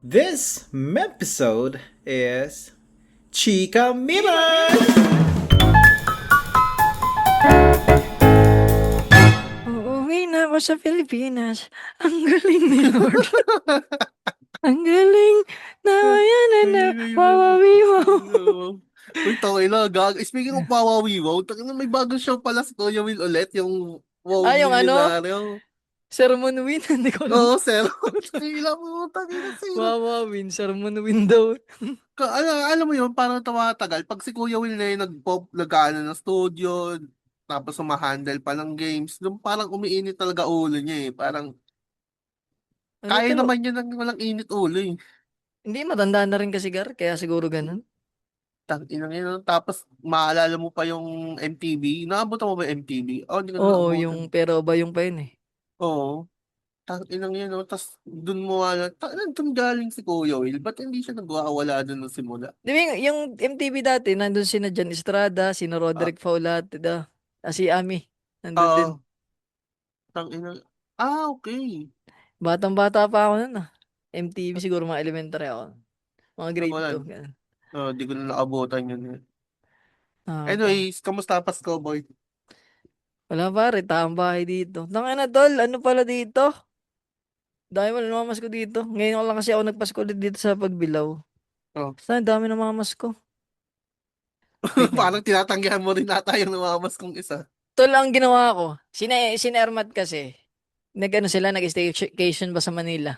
This episode is Chica Mimos! Uuwi na ako sa Pilipinas. Ang galing ni Lord. Ang galing. Nawayanan na. Wawawiwaw. Uy, tangina, Speaking of Wawawiwaw, tangina may bagong show pala si Kuya Will ulit, yung Wow Yung Milyonaryo. Sermon win. Hindi ko alam. Oo, sir. Tangina mo, tangina sino. Wawawin. Sermon win daw. Alam mo yun, parang tumatagal. Pag si Kuya Will na yung nag-ano ng studio, tapos sumahandle pa ng games, yung parang umiinit talaga ulo niya eh. Parang, kaya Pero, naman niya ng walang init ulo eh. hindi matanda na rin kasi Gar. Kaya siguro ganun. Inang yun. Tapos, maalala mo pa yung MTV. Naabutan mo ba yung MTV? Oh, hindi ko na Oo, naabutan. yung pero ba yung pa yun eh. Oo. Inang yun, no? Tapos, dun mo wala. Dun galing si Kuya Will. Ba't hindi siya nagwawala dun nung simula? Di ba yung MTV dati, nandun sina Jan Estrada, sina Ah, Roderick Faulat, si Ami. Nandun din. Oo. Inang. Okay. Batang-bata pa ako nun ah. MTV siguro mga elementary ako. Mga Ako grade 2. lang. Ganun. Di ko na naabutan yun. Nakakatawa. Anyways, kamusta Pasko, boy? Wala pare, taong bahay dito. Tangina tol, ano pala dito? Dahil wala namamas ko dito. Ngayon lang kasi ako nagpasko ulit dito sa Pagbilao. Oh. Basta ang dami namamas ko. Wait lang. Parang tinatanggihan mo rin nata yung namamas kong isa. Tol, ang ginawa ko, sinermat kasi. Nag-ano sila, nag-staycation ba sa Manila?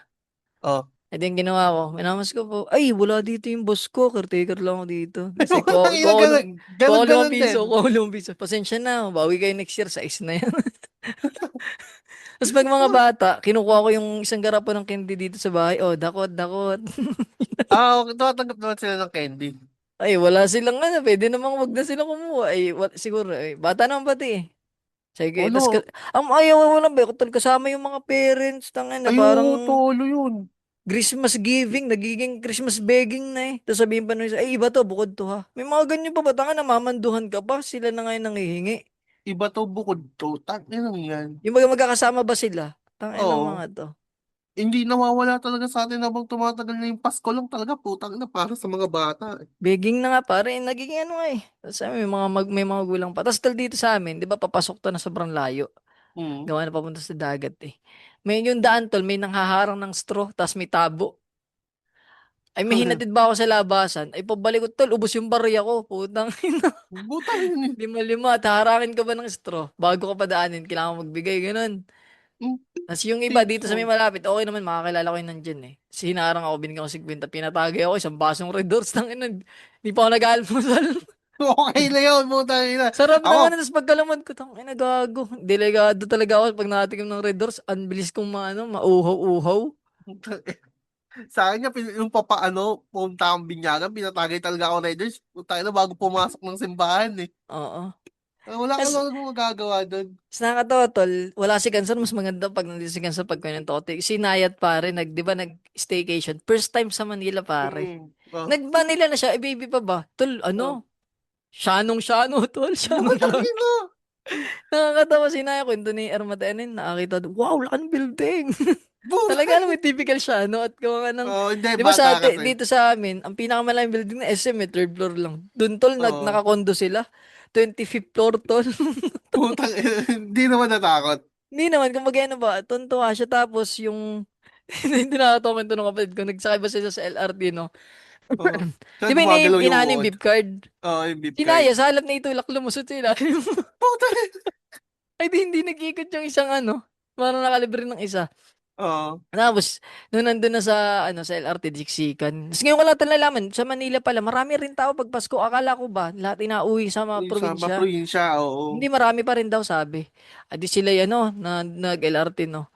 Oh. E din ginawa ko, minamas ko po, ay, wala dito yung boss ko, caretaker lang ako dito. Kasi Tangina, limang ganun din. piso, kuha ko 5 piso. Pasensya na, bawi kayo next year, size na yan. Tapos pag mga bata, kinukuha ko yung isang garapon ng candy dito sa bahay. Oh, dakot, dakot. Okay. Tumatanggap naman sila ng candy. Ay, wala silang ano, pwede namang wag na silang kumuha. Ay, siguro, ay, bata naman pati eh. Sige, tapos, Ano? ang ayaw wala ba, kasama yung mga parents, tangin na Ay, parang oo, tolo yun. Christmas giving, nagiging Christmas begging na eh. Tapos sabihin pa nung isa, ay iba to, bukod to ha. May mga ganyan pa ba, tanga na mamanduhan ka pa, sila na ngayon nangihingi. Iba to bukod to. Ina yan. Yung mga magkakasama ba sila? Tangin na mga Oo. to. Hindi nawawala talaga sa atin habang tumatagal na yung Pasko lang talaga. Putang na para sa mga bata. Begging na nga pare, nagiging ano nga eh. Tapos may mga gulang pa. Tapos tal dito sa amin, di ba papasok to na sobrang layo. Hmm. Gawa na papunta sa dagat eh. May yung daan tol, may nanghaharang ng straw, tapos may tabo. Ay may hinatid ba ako sa labasan? Ay pabalik ko tol, ubos yung barya ko. Putang ina. Butang yun eh. Lima-lima, at haharangin ka ba ng straw? Bago ka pa daanin, kailangan magbigay, ganun. Hmm. Tapos yung iba dito sa may Tipo. malapit, okay naman, makakilala ko yung nandyan eh. Sinarang ako, binigyan ko 50, pinatagay ako, isang basong Red Doors, tangin na. Hindi pa ako nag-almusal. Okay na yun. Putang ina. Sarap naman, Ako. tapos pagkalamad ko, tangin na gago. Delegado talaga ako pag nakatikim ng Red Doors, ang bilis kong mauhaw-uhaw. Sa akin nga, yung papaano, punta akong binyagan, pinatagay talaga ako Raiders. Putang ina bago pumasok ng simbahan eh. Oo. Wala ka Tapos, naman magagawa doon. nakakatawa tol, wala si Gansan, mas maganda pag nandito si Gansan pag kwento ko. Si Nayat pare, di ba nag-staycation? First time sa Manila pare. Hmm. Oh. Nag-Manila na siya, baby pa ba? Tol, Oh. ano? Shanong-shano, tol, Putang shanong-shano. ina. Nakakatawa si Naya, kwento ni Ermatenin, nakakita doon, wow, laking building. Talaga Putang. alam mo, typical siya, no? At gawa nga ng, Oh, hindi, di ba bata kasi. dito sa amin, ang pinakamalaking building na SM, may third floor lang. Doon, tol, Oh. nakakondo sila. 25th floor, tol. Putang ina. Hindi naman natakot. Hindi naman, kung ano ba, tuntua siya. Tapos yung, hindi nakakatawa kwento ng kapatid ko, nagsakay ba sila sa LRT, no? Oh. Di Kaya ba gumagalaw yung inaano yung uod. beep card? Oh, yung beef Sinaya, card. sa halap na itulak, lumusot sila. Putang ina. Ay, hindi nag-ikot yung isang ano. Parang nakalibre ng isa. Oh. Tapos, nung nandun na sa LRT, diksikan. Tapos ngayon ko lang ito nalaman, sa Manila pala, marami rin tao pag Pasko. Akala ko ba, lahat inauwi sa mga Yung sa probinsya. probinsya, oo. Hindi, marami pa rin daw, sabi. Adi sila yan, no, nag-LRT, no.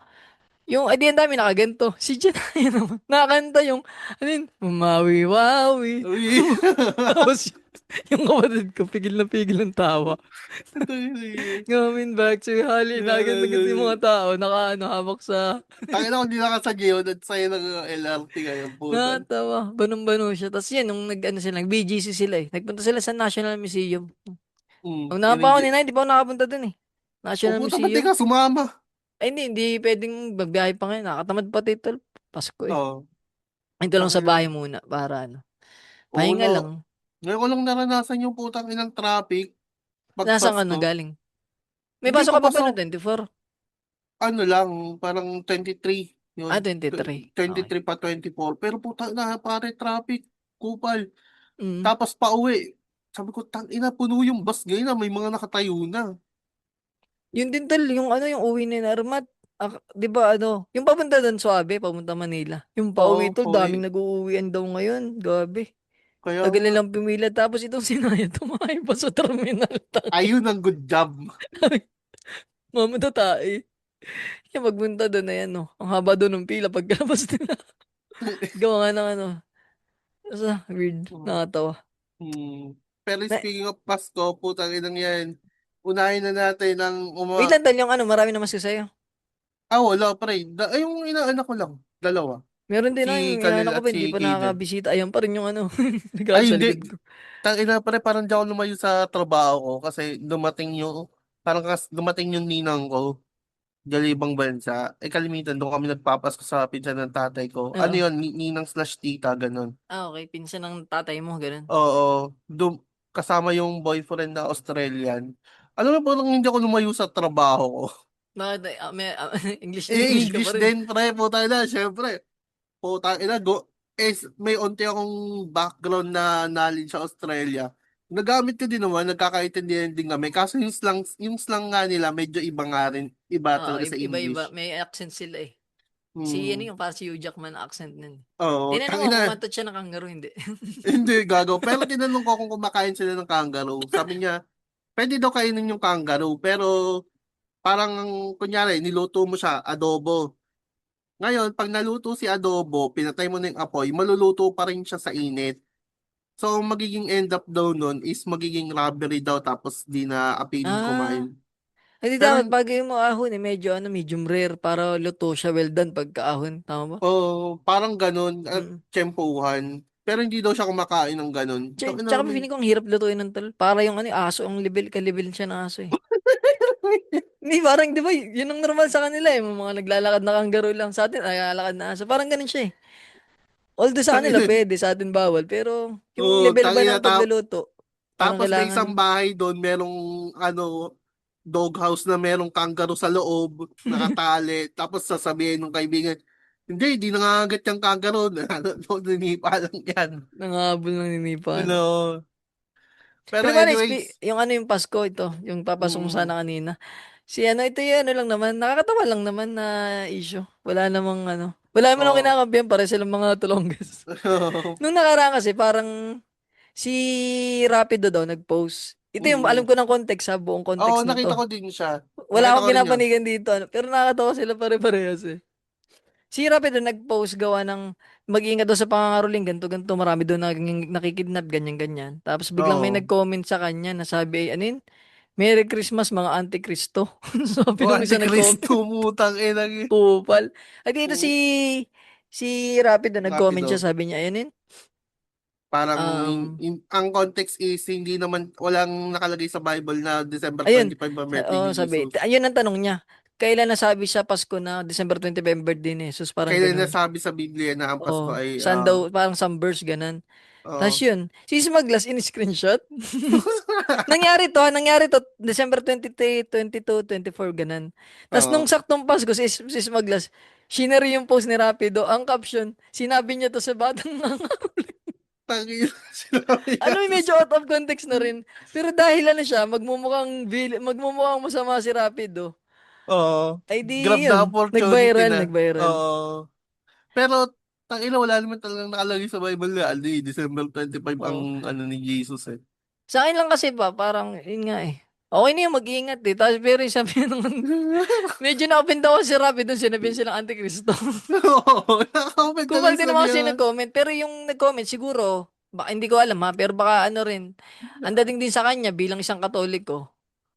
Yung, adi ang dami nakaganto. Si Jen, yun, nakakanta yung, ano yun, umawi-wawi. Uy. Tapos, yung kapatid ko, pigil ng tawa. Putang ina. Coming back to Holly, naganda kasi yung mga tao, hawak sa Tangin ako, hindi nakasadya yun at sa'yo ng LRT ngayon, putan. Natawa. Banong-bano siya. Tapos yan, nung sila, nag-BGC sila eh. Nagpunta sila sa National Museum. Nung Yun nakapa ako ni Nay, di pa ako nakapunta dun eh. o National puta, ba't di Museum. ka sumama? Ay hindi pwedeng magbiyahe pa ngayon. Nakatamad pa titol. Pasko eh. Oo. Ito lang sa Tangina. bahay muna para ano, Oo, pahinga no. lang. Ngayon ko lang naranasan yung putang inang traffic pag Nasaan ka na Pasko. galing? May Hindi pasok ka pa ba no papasok. 24? Ano lang, parang 23. Yun. Ah, 23. Okay. 23 pa 24. Pero putang na, pare, traffic. Kupal. Mm. Tapos pauwi. Sabi ko, tang ina, puno yung bus ngayon na may mga nakatayo na. Yun din tol, yung ano, yung uwi ni Narmat. Di ba ano, yung papunta doon Suabe, papunta Manila. Yung pauwi Oo, tol, pauwi. daming nag-uuwian daw ngayon. Gabi. Kaya Tagal nga, nilang pumila. Tapos itong sinaya, tumakay pa sa terminal. ayun ang good job. Mama tatai. Kaya magpunta doon na yan, no. Ang haba doon ng pila pagkalabas nila. Gawa nga ng ano. Basta, weird. Nakatawa. Hmm. Pero Na, speaking of Pasko, putang inang yan. Unahin na natin ang wait lang, tol, yung ano, marami naman sa'yo. wala pre. Ay, yung inaanak ko lang. Dalawa. Meron din na Si yung Kalil inaanak ko at pa, hindi si pa Kaden. nakakabisita. Ayan pa rin yung ano, nagalit Ay, sa hindi. likod ko. Tangina pre, parang di ako lumayo sa trabaho ko kasi dumating yung ninang ko. Galibang bansa. Eh, kalimitan doon kami nagpapasko sa pinsan ng tatay ko. Ano Oo. yun? Ninang slash tita, ganun. Ah, okay. Pinsan ng tatay mo, ganun. Oo. Kasama yung boyfriend na Australian. Alam mo, parang hindi ako lumayo sa trabaho ko. Bakit? English na Eh, English ka English pa rin. din, pre. Puta na, syempre. Puta ina, may unti akong background na knowledge sa Australia. Nagamit ko din naman, nagkakaintindihan din kami. Kaso yung slang nga nila, medyo iba nga rin. Iba Oo, talaga sa iba-iba. English. May accent sila eh. Si ano Hmm. yung parang si Hugh Jackman accent nun. Oo, Tinanong ko, tangina. kumantot siya ng kangaroo, hindi. Hindi, gago. Pero tinanong ko kung kumakain sila ng kangaroo. Sabi niya, pwede daw kainin yung kangaroo. Pero parang, kunyari, niluto mo siya, adobo. Ngayon, pag naluto si adobo, pinatay mo na yung apoy, maluluto pa rin siya sa init. So, ang magiging end up daw nun is magiging rubbery daw tapos di na apiling Ah, kumain. hindi Pero, dapat pag mo ahon eh, medyo ano, medium rare para luto siya well done pagka-ahon. Tama ba? parang ganun at Mm. tsempuhan. Pero hindi daw siya kumakain ng ganun. Tangina Tsaka namin. feeling ko ang hirap lutuin ng tol. Para yung ano, aso ang level, ka-level siya ng aso eh. Hindi, parang, di ba, yun ang normal sa kanila eh. Mga naglalakad na kangaroo lang sa atin, naglalakad na aso. Parang ganun siya eh. Although sa kanila Tangina. pwede, sa atin bawal. Pero yung Oo, level ba tangina ng pagluluto, parang tapos may isang kailangan, bahay doon, merong ano, doghouse na merong kangaroo sa loob, nakatali. Tapos sasabihin ng kaibigan, hindi nangangagat yung kangaroo. Ninipa lang yan. nangahabol ng ninipan. Ano. Pero Pero paano, anyways, yung ano yung Pasko, ito, yung papasok mo mm, sana kanina. Si ano, ito yung ano lang naman, nakakatawa lang naman na issue. Wala namang ano, wala naman ako oh. kinakampihan, pare silang mga tulonggas. Nung nakaraan kasi, parang si Rapido daw nag-post. Ito yung alam mm. ko ng context ha, buong Oo, context na nakita to. ko din siya. Wala Nakita akong ko rin yun. pinapanigan dito, ano, pero nakakatawa sila pare-parehas eh. Si Rapido nag-post gawa ng mag-iingat daw sa pangangaroling, ganto ganto marami daw nakikidnap, ganyan-ganyan. Tapos biglang may Oo. nag-comment sa kanya na sabi, ano yun? Merry Christmas mga Antikristo. Sabi O, nung isa Antikristo, nag-comment. mutang inang Kupal. Ay dito si Rapido nag-comment siya, Rapido. sabi niya, ayun yun. Parang, Um, ang context is, hindi naman, walang nakalagay sa Bible na December ayun. 25 birthday Oh, ni sabi, Jesus. ayun ang tanong niya. Kailan nasabi sa Pasko na December 25 ang birthday ni Jesus? Parang Kailan ganun. nasabi sa Biblia na ang Pasko Oh, ay, saan daw, parang some verse, ganun. Tapos oh. yun, si Smaglas in-screenshot. Nangyari to December 23, 22, 24, ganun. Tapos nung Oo. saktong Pasko, si Smaglas, shinare yung post ni Rapido. Ang caption, sinabi niya to sa batang Tangina, sinabi niya. ano, medyo out of context na rin. Pero dahil ano siya, magmumukhang masama si Rapido. Oo. Ay Grab di na yun, opportunity nag-viral, na. nag-viral. Oo. Pero, tangina, wala naman talagang nakalagay sa Bible na, ano December 25 ang, Oo. ano ni Jesus eh. Sa akin lang kasi ba, parang, yun nga eh. Okay na yung mag-iingat eh. Tapos pero yung sabi nung, medyo na-offend ako si Rappi doon, sinabihan silang Antikristo. Oo, nakakomment na Kupal lang din sa naman kasi niya. nag-comment, pero yung nag-comment siguro, baka hindi ko alam ha, pero baka ano rin, ang dating din sa kanya bilang isang Katoliko,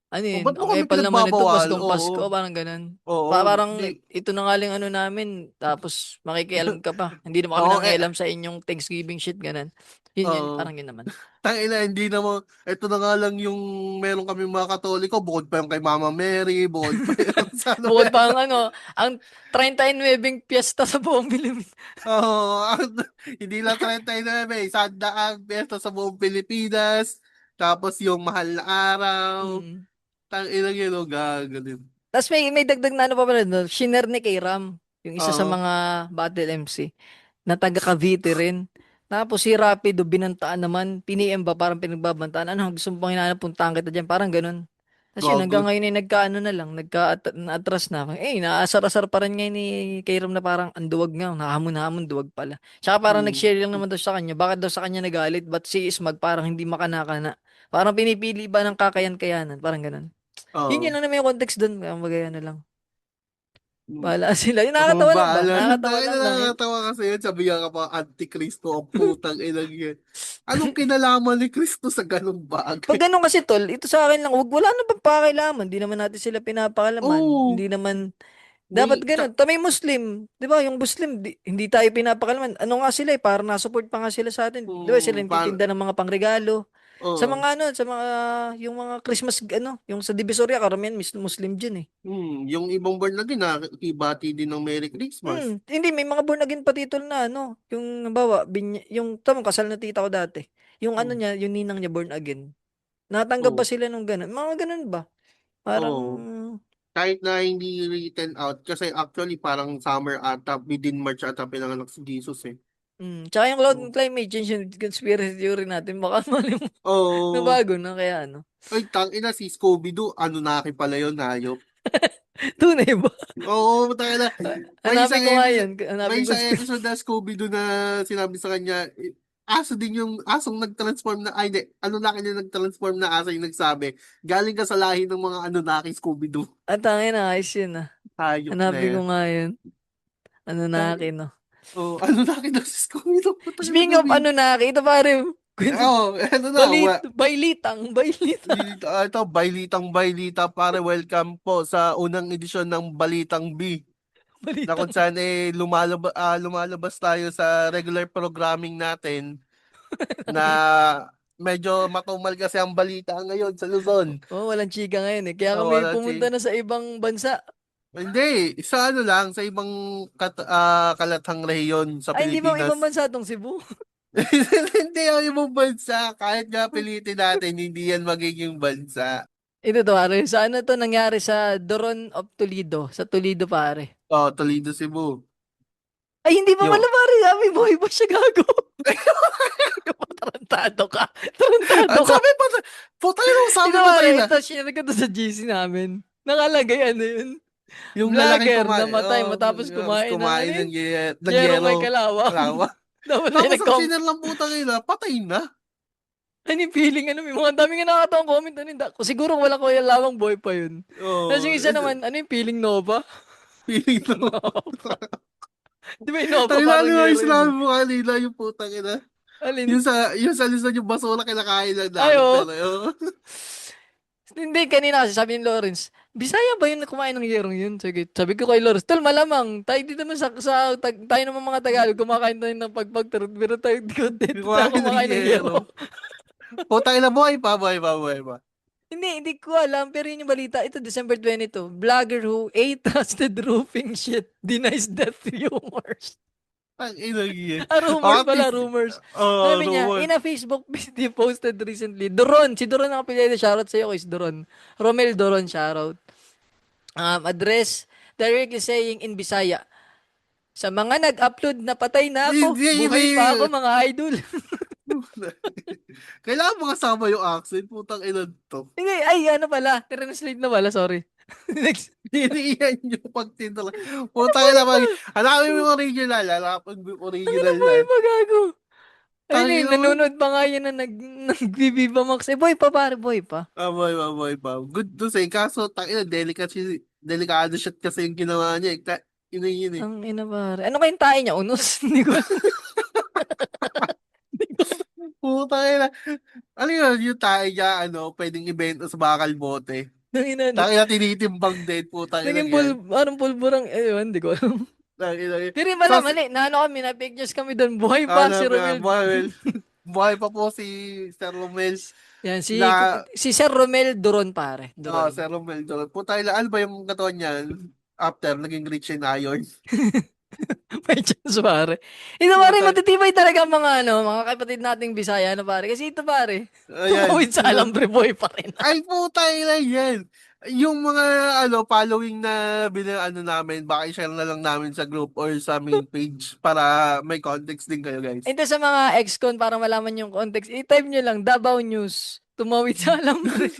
Ano O, yun, ba't mo ang kami epal naman ito, pinagbabawal? Paskong Pasko, Oo. parang ganun. Oo. Parang Di, ito na nga lang ano namin, tapos makikialam ka pa. Hindi naman kami oo, nangialam sa inyong Thanksgiving shit, ganun. Yun, oo. parang yun naman. Tangina, hindi naman, ito na nga lang yung meron kami mga Katoliko, bukod pa yung kay Mama Mary, bukod pa yung sa Bukod pa Nobela. ang ano, ang 39 piyesta sa buong Pilipinas. Oo, hindi lang 39, Sandaang Besto sa buong Pilipinas, tapos yung mahal na araw, Mm. tangina yun, o gagaling. Tapos may dagdag na ano pa pala, no? Shinare ni kay Ram, yung isa sa Oo, mga battle MC, na taga Cavite rin. Tapos si Rapido, binantaan naman, piniem ba, parang pinagbabantaan, ano, gusto mo pang hinahanap, puntahan kita dyan, parang ganun. Tapos yun, gago. hanggang ngayon ay nagkaano na lang, nagka-atras na. Eh, naasar-asar pa rin ngayon ni Kairam na parang ang duwag nga, nahamon-hamon, duwag pala. Tsaka parang Hmm. nag-share lang naman daw sa kanya, bakit daw sa kanya nagalit, but si Ismag parang hindi makanakana. Parang pinipili ba ng kakayan-kayanan, parang ganun. Yun Oo. lang naman yung context doon, kaya magaya na lang. Hmm. Bahala sila. Yung Oh, nakakatawa lang ba? bahala. Nakakatawa Dahil lang lang yun. nakakatawa kasi yun, sabihan ka pa, Antikristo ang putang inang yan. Anong kinalaman ni Kristo sa ganung bagay? Pag ganun kasi tol, ito sa akin lang, wala na bang pakailaman. Hindi naman natin sila pinapakalaman. Oo. Hindi naman, dapat May, ganun. Tamay Muslim, di ba? Yung Muslim, hindi tayo pinapakalaman. Ano nga sila eh, para nasupport pa nga sila sa atin. Di ba sila para, nagtitinda ng mga pangregalo. Sa oh, mga ano, sa mga, yung mga Christmas, ano, yung sa Divisoria, karamihan Muslim dyan eh. yung ibang born na din, nakikibati din ng Merry Christmas. Hindi, may mga born again pa titol na ano, yung halimbawa, yung tamang kasal na tita ko dati. Yung ano Hmm. niya, yung ninang niya born again. Natanggap ba Oh, sila nung ganun? Mga ganun ba? Parang, oh. Kahit na hindi written out, kasi actually parang summer ata, within March ata pinanganak si Jesus eh. tsaka yung Oh. climate change, yung conspiracy theory natin, baka mali mo na Oh, bago na, kaya ano. ay, tangina si Scooby-Doo, Anunnaki pala yun, hayop. Tunay ba? Oo, tayo na. May isang Hanapin ko nga episode, yun. may Hanapin ko. isang episode na Scooby-Doo na sinabi sa kanya, aso din yung asong nag-transform na, ay hindi, Anunnaki na nag-transform na aso yung nagsabi, galing ka sa lahi ng mga Anunnaki Scooby-Doo. At tangin na, ayos yun ah. Hayop na Hanapin ko yan. nga yun. Ano na Tang- akin, no? Oh, Anunnaki daw si Scooby-Doo. Puta ka Speaking na of ano na akin, ito pare, oh, eto na. bailitang. Ito, Bailitang Bailita, pare, welcome po sa unang edisyon ng Balitang B. Na kung Balitang. saan lumalabas tayo sa regular programming natin na medyo matumal kasi ang balita ngayon sa Luzon. Oh, walang chika ngayon eh. Kaya Oh, kami wala, pumunta na sa ibang bansa. hindi, sa ano lang, sa ibang kalathang rehiyon sa Ay, hindi ba ibang Pilipinas. bansa tong Cebu? Hindi yung ibang bansa. Kahit nga pilitin natin, hindi yan magiging bansa. Ito to, pare. Sa ano to nangyari sa Doron of Toledo? Sa Toledo, pare. Oh, Toledo, Cebu. Ay, hindi pa pala, Yo. pare. Sabi, boy, ba siya gago? Tarantado ka. Tarantado Ang ka. sabi pa, puta yun, Ito, sabi mo pare. tayo na. Ito, share ko to sa GC namin. Nakalagay, ano yun? Yung lalaking Vlogger kumain, namatay oh, matapos tapos kumain ng ano kumain yun? ng Jerong may yelo. kalawang. Kalawa. Namatay Tapos ang nag-com. siner lang puta nila, patay na. Ano yung feeling, ano, may mga dami nga nakakatawang comment, ano yun, siguro wala ko yung lawang boy pa yun. Tapos Oh, yung isa naman, ano yung feeling Nova? feeling No. to. Di ba yung Nova Tayo parang lalo yung yero yun sinabi eh. mo kanina, yung putang ina. Alin? Yung sa lisan yung basura kinakain lang Ay, namin. oh. Pero, oh. Hindi, kanina kasi sabi ni Lawrence, Bisaya ba yun na kumain ng yerong yun? Sabi ko kay Lawrence, tol, malamang, tayo dito naman tayo naman mga Tagalog, kumakain tayo ng pagpagtarot, pero tayo di content tayo Kumain ng kumakain ng yelo. yero. Putang ina, buhay pa. Hindi ko alam, pero yun yung balita. Ito, December 22. Vlogger who ate trusted roofing shit denies death rumors. Ang ina yun. Rumors At pala, least, rumors. oh, Sabi niya, rumor. in a Facebook video posted recently, Doron, si Doron ang apelyido, shoutout sa'yo, is Doron. Romel Doron, shoutout. Address, directly saying in Bisaya, sa mga nag-upload na patay na ako, Hindi, buhay pa ako, mga idol. kailangan mo kasama yung accent. Putang ina to. Hindi, ay, ano pala, translate na pala, sorry. Next. Hindi yan yung pagtitala. Ano Putang buhay ina, pa? hanapin mo yung original. Hanapin mo yung Ang ina original na. buhay pa, gago. Ayun eh, Tangin mo. nanonood pa nga yan na nag-Viva Max. Eh, boy pa pare, boy pa. Amoy pa. Good to say. Kaso, tangina, delikado shot kasi yung ginawa niya. Ina yun eh. Ang ina pare. Ano kayong tae niya? Unos? Hindi ko alam. Putang ina. Ano yun, yung tayo niya, pwedeng ibenta sa bakal bote. Tangina, Tangina tinitimbang din, putang ina naging yan. parang pulburang, ewan, di ko alam. Tangina yan. Pero yun pala, Tapos, mali, naano kami, na-pictures kami doon, buhay pa si ano, Romel. buhay pa po si Sir Romel Yan, na, si Sir Romel Duron, pare. Duron. Sir Romel doon. Putang ina, ano ba yung katawan niyan? After, naging rich in iron. May chance, pare. Ito, pare, Putang, matitibay talaga ang mga kapatid nating Bisaya, ano, pare. Kasi ito, pare, ayan. tumawid sa alambre boy pa rin. Ay, putang ina yan. Yung mga, following na ano namin, baka i-share na lang namin sa group or sa main page para may context din kayo, guys. Ito sa mga ex-con, para malaman yung context, i-type nyo lang, Davao News, tumawid sa alambre.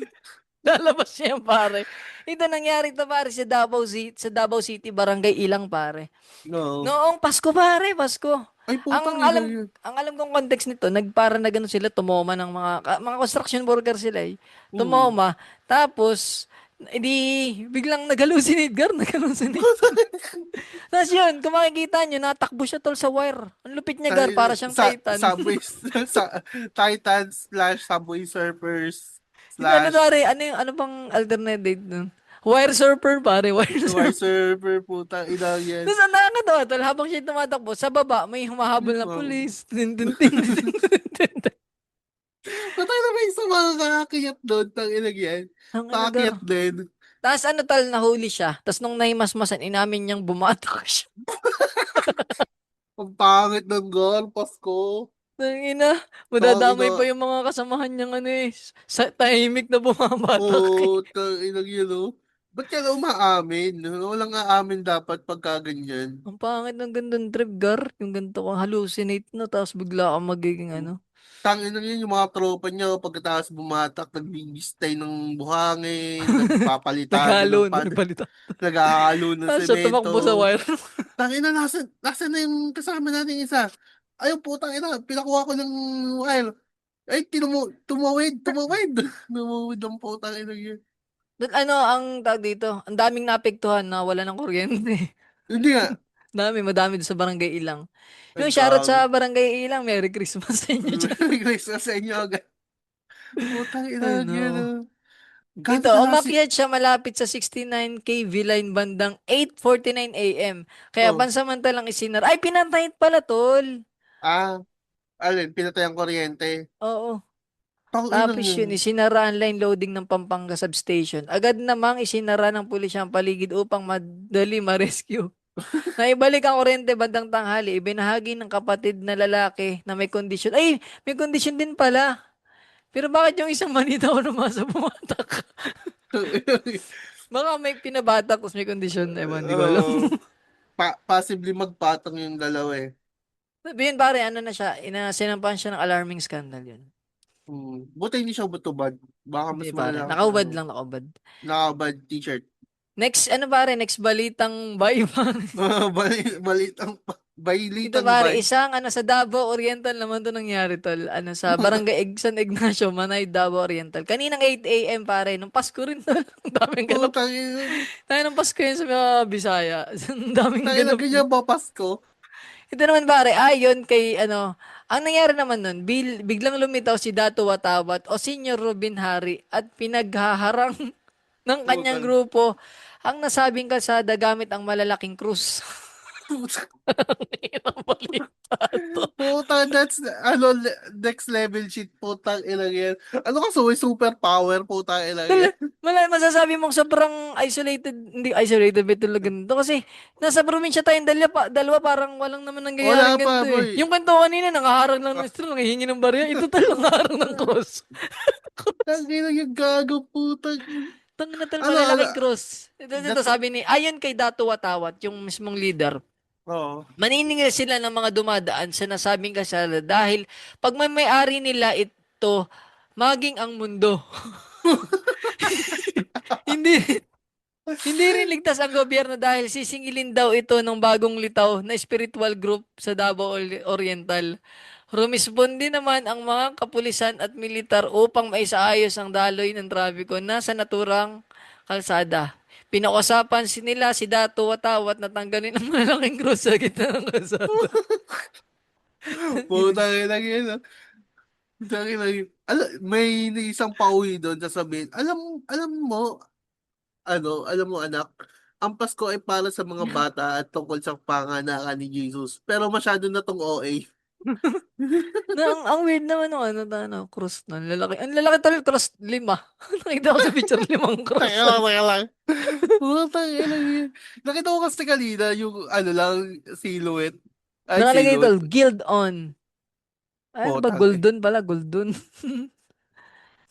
Lalabas siya yan, pare. Ito nangyari to, pare, sa Davao City, Barangay Ilang, pare. No. Noong Pasko, pare, Pasko. Ay, putang Ang ina alam yan. ang alam kong context nito, nagpara na gano'n sila, tumoma ng mga construction worker sila eh. Hmm. Tumoma, tapos edi biglang nag-hallucinate, nag-hallucinate. Tapos yun, kung makikita nyo, natakbo siya tol sa wire. Ang lupit niya, para siyang Titan. Subway, sa, Titans slash Subway Surfers Hindi, ano slash pare, ano bang alternative nun? Wire surfer, pare, wire Subway surfer. Surfer, putang ina yan. Tapos ang nakakatawa, tol, habang siya tumatakbo, sa baba, may humahabol na pulis. Tin, tin, tin, tin, tin, tin, tin. Patay na may isa mga kakakiyat doon, tang ina yan. Ang ano, Kakakiyat din. Tapos ano tal, nahuli siya. Tapos nung nahimasmasan, inamin niyang bumatak siya. Ang pangit ng girl, Pasko. Tangina, Tang madadamay ina, pa yung mga kasamahan niyang ano eh. Sa tahimik na bumabatak eh. tang ina yun, oh. Ba't ka na umaamin? Walang aamin dapat pagka ganyan. Ang pangit ng gandang trip, Gar. Yung ganito kang hallucinate na, tapos bigla kang magiging ano. Tangina yun yung mga tropa niya pagkatapos bumatak, nagbibistay ng buhangin, nagpapalitada Naghalo, ng nagbalita. naghahalo ng Tapos siya semento. tumakbo sa wire. Tangina, nasa na yung kasama natin isa? Ayun po, tangina, pinakuha ko ng wire. Ay, tumawid. Tumawid ang putang ina yun. Dun, ano, ang tag dito, ang daming naapektuhan na wala ng kuryente. Hindi nga. Madami doon sa Barangay Ilang. Ay, Yung shoutout gago. sa Barangay Ilang, Merry Christmas sa inyo dyan. Merry Christmas sa inyo agad. Putang ina Ay, yun. no. Gaano Ito, kalasi? umakyat siya malapit sa 69 kV line bandang 8:49 AM. Kaya Oh. pansamantalang isinar. Ay, pinantay pala, tol. Ah, alin, pinatay ang kuryente. Oo. Tang ina Tapos yun. yun, isinara ang line loading ng Pampanga substation. Agad namang isinara ng pulisya ang paligid upang madali ma-rescue. Naibalik ang kuryente bandang tanghali. Ibinahagi ng kapatid na lalaki na may kondisyon. Ay, may kondisyon din pala. Pero bakit yung isang manita o namasa bumatak? Baka may pinabatak tapos may kondisyon. Ewan, di ko alam. Oo. Possibly magpatong yung dalawa eh. Sabihin pare, ano na siya, sinampahan siya ng alarming scandal yun. Buti hindi siya butubad. Baka Hindi mas pare, malala kasi nakaubad lang, nakaubad. nakabad t-shirt. Next, ano pare, next balitang bay pare. Balitang, Ito bailitang pare, bay. isang ano sa Davao Oriental naman to nangyari tol. Ano sa Barangay San Ignacio, Manay, Davao Oriental. Kaninang 8 AM pare, nung Pasko rin tol. Ang daming ganap. Putang ina. Tayo ng Pasko yun sa mga Bisaya. Ang daming Tayo na ganap. ganyan ba Pasko? Ito naman pare, ayon kay ano, ang nangyari naman nun, biglang lumitaw si Dato Watawat o Senior Robin Hari at pinaghaharang ng kanyang Putang. grupo ang nasabing kalsada gamit ang malalaking krus. Ang balita to. Putang, that's, next level shit, putang ina yan. Ano ka, super power, putang ina yan. Masasabi mong sobrang isolated, hindi isolated ba talaga nito? Kasi nasa probinsya tayong dalawa parang walang naman Wala nangyayaring pa, ganito eh. boy. Yung kanto kanina, nangaharang lang ng straw, nangihingi ng barya. Ito talagang nangaharang ng cross. Tangina yung gago, putang. Tang na tal Ano, ano, malalaking cross. Ito, that's, sabi ni, ayon kay Dato Watawat, yung mismong leader, oh. maniningil sila ng mga dumadaan sa nasabing kasala dahil pag may-ari nila ito, maging ang mundo. Hindi Hindi rin ligtas ang gobyerno dahil sisingilin daw ito ng bagong litaw na spiritual group sa Davao Oriental. Rumisponde naman ang mga kapulisan at militar upang maisaayos ang daloy ng trapiko na sa naturang kalsada. Pinausapan nila si Dato Watawat na tanggalin ang malaking krus sa gitna ng kalsada. Putang ina yan. Putang ina yun. May isang pauwi doon sasabihin, alam mo, alam mo anak, ang Pasko ay para sa mga bata at tungkol sa panganakan ni Jesus. Pero masyado na tong OA. Ang weird naman nung cross na lalaki. Ang lalaki talaga cross 5. Nakita ko sa picture 5 cross. Teka lang. Putang ina yun. Nakita ko kasi kanina yung silhouette. Ay, Nakalagay ito, silhouette. guild on. Ay, ano ba? Putang eh. Golden pala, golden.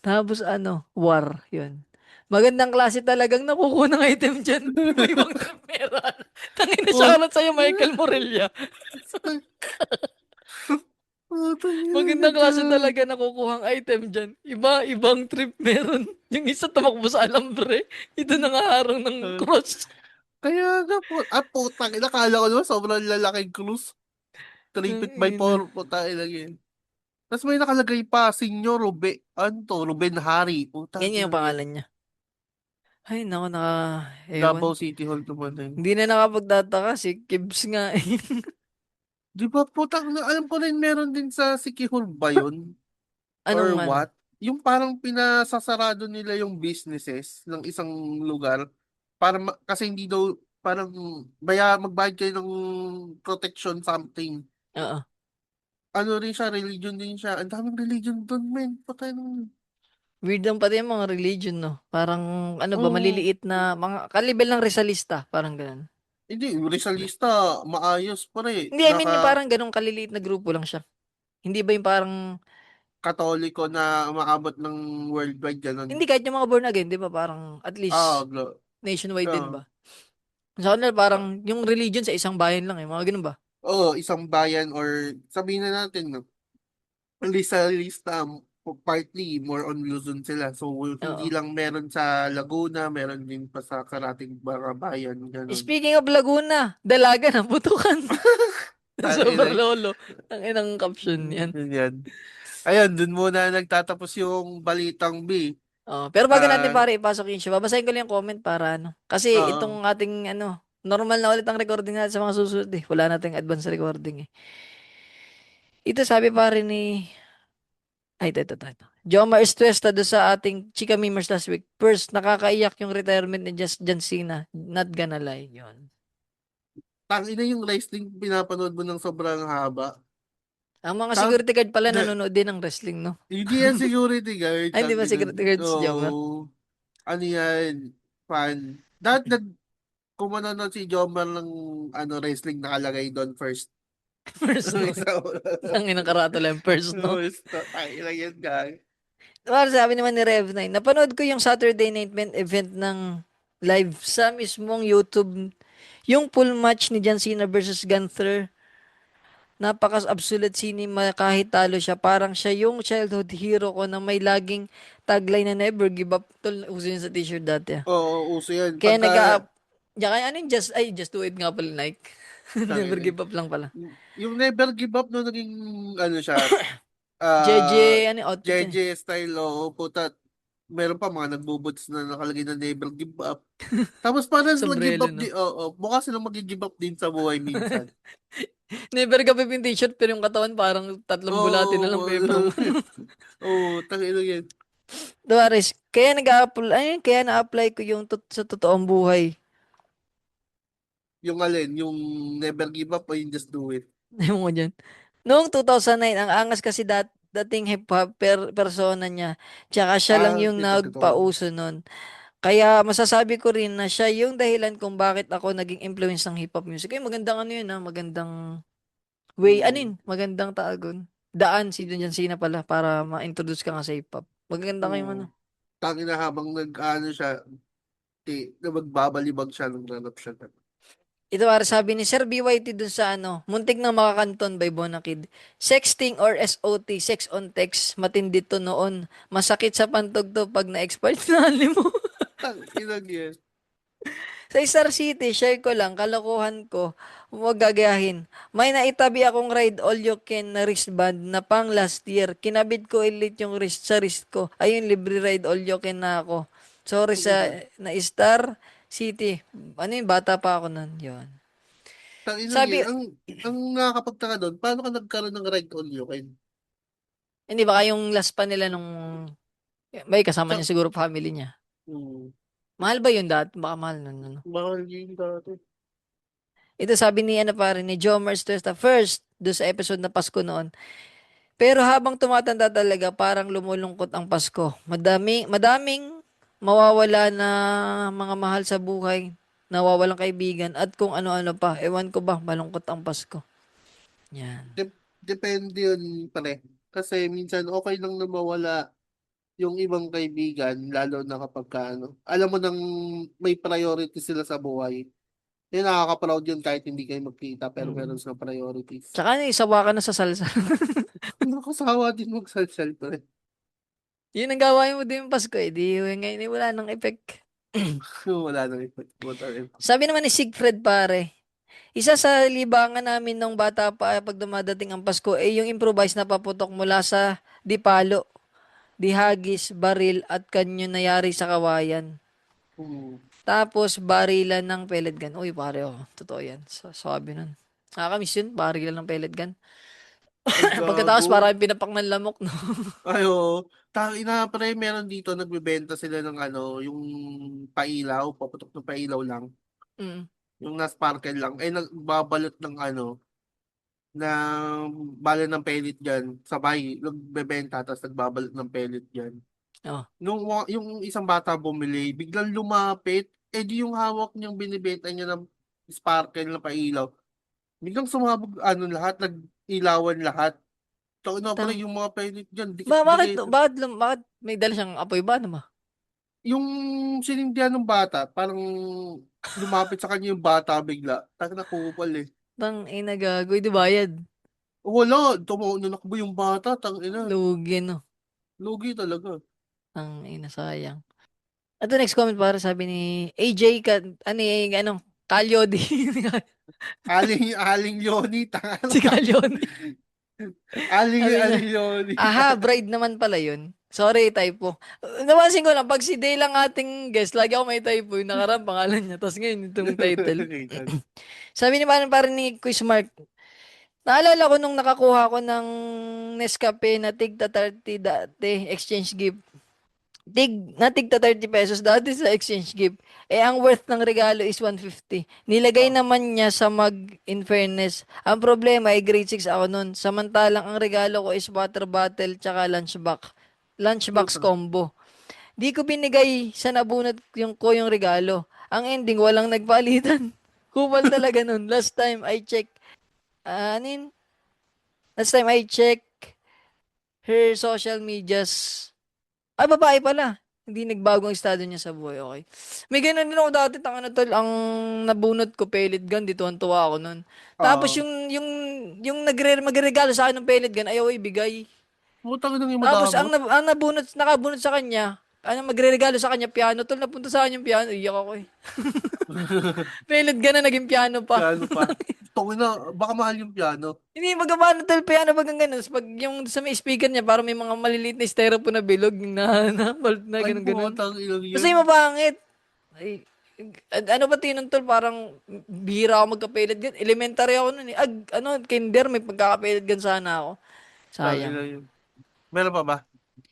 Tapos war, yun. Magandang klase talagang nakukuha ng item dyan. May ibang kamera. Tangin na Put- shoutout sa'yo, Michael Morella. Putang ina Magandang klase nagka. talaga nakukuha ang item dyan. Ibang trip meron. Yung isa tumakbo sa alambre. Ito nangaharang ng cross. Kaya nga po, putang ina, kala ko naman sobrang lalaking cruise. 3 Ang feet by ina. 4, putang ina yun. Tapos may nakalagay pa, Senyor Ruben Hari. Putang Yan yung ina yun. pangalan niya. Ay, naku, ewan. Davao City Hall naman na yun. Hindi na nakapagtataka si Kibbs nga. Di ba, putang ina, alam ko rin meron din sa Sikihor ba yun? Or Anong what? Yung parang pinasasarado nila yung businesses ng isang lugar kasi hindi daw parang magbayad kayo ng protection something. Oo. Ano rin siya, religion din siya. Ang daming religion doon, men. Patay nung... Weird lang pati yung mga religion, no? Parang, Oo. maliliit na, mga kalibel ng Rizalista. Parang ganun. Hindi, Rizalista, maayos pa rin. Hindi, I mean, yung parang ganun kaliliit na grupo lang siya. Hindi ba yung parang, Katoliko na umaabot ng worldwide, ganun. hindi kahit yung mga born again, di ba? Parang, at Ah, least, nationwide din ah. ba? Sa kanila, parang, yung religion sa isang bayan lang eh. Mga ganun ba? Oo, isang bayan or sabihin na natin, no? Lista, partly more on Luzon sila. So, hindi Oo. lang meron sa Laguna, meron din pa sa karating mga bayan, ganun. Speaking of Laguna, dalaga na putukan. Super Tangina. lolo. Ang inang caption yan. Yan. Ayun, dun muna nagtatapos yung balitang B. Oh, pero bago natin Ah, pare ipasok yung show, babasahin ko lang yung comment para Kasi oo. itong ating normal na ulit ang recording natin sa mga susunod eh. Wala nating advance recording eh. Ito sabi pare ni ay ito. Jomar Estuesta do sa ating Chika Memers last week. First, nakakaiyak yung retirement ni John Cena. Not gonna lie. Yun. Tangina yung wrestling pinapanood mo ng sobrang haba. Ang mga Tang, security guard pala the, nanonood din ng wrestling, no? hindi yan security guard. Ay, di ba Tangina. security guard si Jomar? Oh, ano yan? Fan. Kung manonood si Jomar ng wrestling nakalagay doon first. First, no? Ang inang karatula yung first, no? Ay, lang yan, guys. Well, sabi naman ni Rev9, napanood ko yung Saturday Night Main event ng live sa mismong YouTube. Yung full match ni John Cena versus Gunther, napakas-absolute cinema kahit talo siya. Parang siya yung childhood hero ko na may laging tagline na never give up. Tol, uso yun sa t-shirt dati. Oo, uso yan. Kaya Pagka, nag-up. Kaya ano yung just do it nga pala, Nike. Never tangina. give up lang pala. Yung never give up no, naging, siya, JJ, ah, outfit yan. JJ style, o puta, meron pa mga nagbubuts na nakalagay na never give up. Tapos parang nag-give Sombrero, up no? din, oo, mukha silang mag-give up din sa buhay minsan. Never ka yung t-shirt pero yung katawan parang tatlong bulati na lang Oo, paper mo. oo, tangina yan. Doris, kaya nag-a-apply, kaya na-apply ko yung sa totoong buhay. Yung alin, yung never give up o yung just do it. Ayaw mo dyan. Noong 2009, ang angas kasi dating hip-hop persona niya. Tsaka siya lang Ah, yung ito totoo. nagpauso nun. Kaya masasabi ko rin na siya yung dahilan kung bakit ako naging influence ng hip-hop music. Ay, magandang yun magandang way, Mm. magandang taagon. Daan si John Cena pala para ma-introduce ka nga sa hip-hop. Maganda kayong Oo. Tangina habang siya, na magbabalibag siya nung nanap siya. Ito para sabi ni Sir BYT dun sa muntik na makakanton by Bonakid. Sexting or SOT, sex on text, matindi to noon. Masakit sa pantog to pag na-expired na mo. Tangina yan. Sa Star City, share ko lang, kalokohan ko, huwag gagayahin. May naitabi akong ride all you can na wristband na pang last year. Kinabit ko ulit yung wrist sa wrist ko. Ayun, libre ride all you can na ako. Sorry sa na Star City. Ano yung bata pa ako nun? Yun. Tangina Sabi, yan. Ang nakakapagtaka doon, paano ka nagkaroon ng ride on you? hindi ba yung last pa nila nung may kasama Sa, niya siguro family niya. mm. Mahal ba yun dati? Baka mahal nun, ano. Mahal yun dati. Ito sabi ni ano pare ni Jomers Tuesta first do sa episode na Pasko noon. Pero habang tumatanda talaga, parang lumulungkot ang Pasko. Madaming mawawala na mga mahal sa buhay, nawawalang kaibigan, at kung ano-ano pa. Ewan ko ba, malungkot ang Pasko. Yan. Depende yun, pare. Kasi minsan okay lang na mawala yung ibang kaibigan, lalo na kapag alam mo nang may priority sila sa buhay. Yung nakaka-proud yun kahit hindi kayo magkita pero meron Mm. silang priorities. Tsaka ano, isawa ka na sa salsa. Nakasawa din magsalsal pre. Yun ang gawain mo din yung Pasko eh. Di, ngayon eh, wala nang effect. Wala nang effect. Sabi naman ni Sigfred pare, isa sa libangan namin nung bata pa pag dumadating ang Pasko ay yung improvise na paputok mula sa dipalo, dihagis, baril at kanyo na yari sa kawayan. Hmm. Tapos barilan ng pellet gun. Uy pare oh, totoo yan. Sabi nun. Nakakamiss yun, barilan ng pellet gun. Ay, Pagkatapos gago. parang pinapak ng lamok no. Ayo, ina pre, meron dito nagbebenta sila ng yung pailaw, paputok ng pailaw lang. Mm. Yung na-sparkle lang. Eh, nagbabalot ng ng bala ng pellet gun. Sabay, nagbebenta, tapos nagbabalot ng pellet gun. Oh. Yung isang bata bumili, biglang lumapit, eh di yung hawak niyang binibenta niya ng sparkle na pailaw. Biglang sumabog, lahat, nag-ilawan lahat. Taon na pre, Tang. yung mga pellet gun, Bakit, dikit-dikit. bakit may dala siyang apoy ba naman? Yung sinindihan ng bata, parang lumapit sa kanya yung bata bigla. Taka na kupal eh. Tang ina gagoy, di bayad. Wala, tumunakbo yung bata, tang ina. Lugi no. Lugi talaga. Tang ina sayang. Ito next comment para sabi ni AJ ano, Kalyodi. Aling Yoni, tanga Si na. Kalyodi. Sabi niya, Aling Yoni. aha, bride naman pala yun. Sorry, typo. Napansin ko lang, pag si Day lang ating guest, lagi ako may typo. Yung nakarang pangalan niya. Tapos ngayon, itong title. Sabi ni parang ni Quiz Mark, naalala ko nung nakakuha ko ng Nescafe na tigta 30 dati, exchange gift. Tigta 30 pesos dati sa exchange gift. Eh, ang worth ng regalo is 150. Nilagay Oh, naman niya sa mug in fairness. Ang problema ay grade 6 ako nun. Samantalang ang regalo ko is water bottle tsaka lunchbox. Lunchbox puta. combo. Di ko binigay sa nabunot yung regalo. Ang ending, walang nagpalitan. Kupal talaga nun. Ah, ano yun? Last time I check her social medias. Ay, babae pala. Hindi nagbago ang estado niya sa buhay. Okay. May ganun din ako dati. Tanga na tol. Ang nabunot ko, pellet gun. Dito ang tuwa ako nun. Tapos Oo. yung magregalo sa akin ng pellet gun, ayaw ibigay. Putang ina yung Tapos madamot. ang nakabunot sa kanya, magreregalo sa kanya, piano. Tol, napunta sa kanya yung piano. Iyak ako eh. Pellet gun na naging piano pa. Piano pa. Tungin na, baka mahal yung piano. Hindi, magabano tol, piano pag ang ganun. Tapos pag yung sa may speaker niya, parang may mga maliliit na styrofoam na bilog na Ay, ganun-ganun. putang ilang yun. Kasi mapangit. Ay, ano ba tinun tol? Parang bihira ako magkapilit gan. Elementary ako nun eh. Kinder, may pagkakapilit gan sana ako. Tang Sayang. ina yun. Meron pa ba?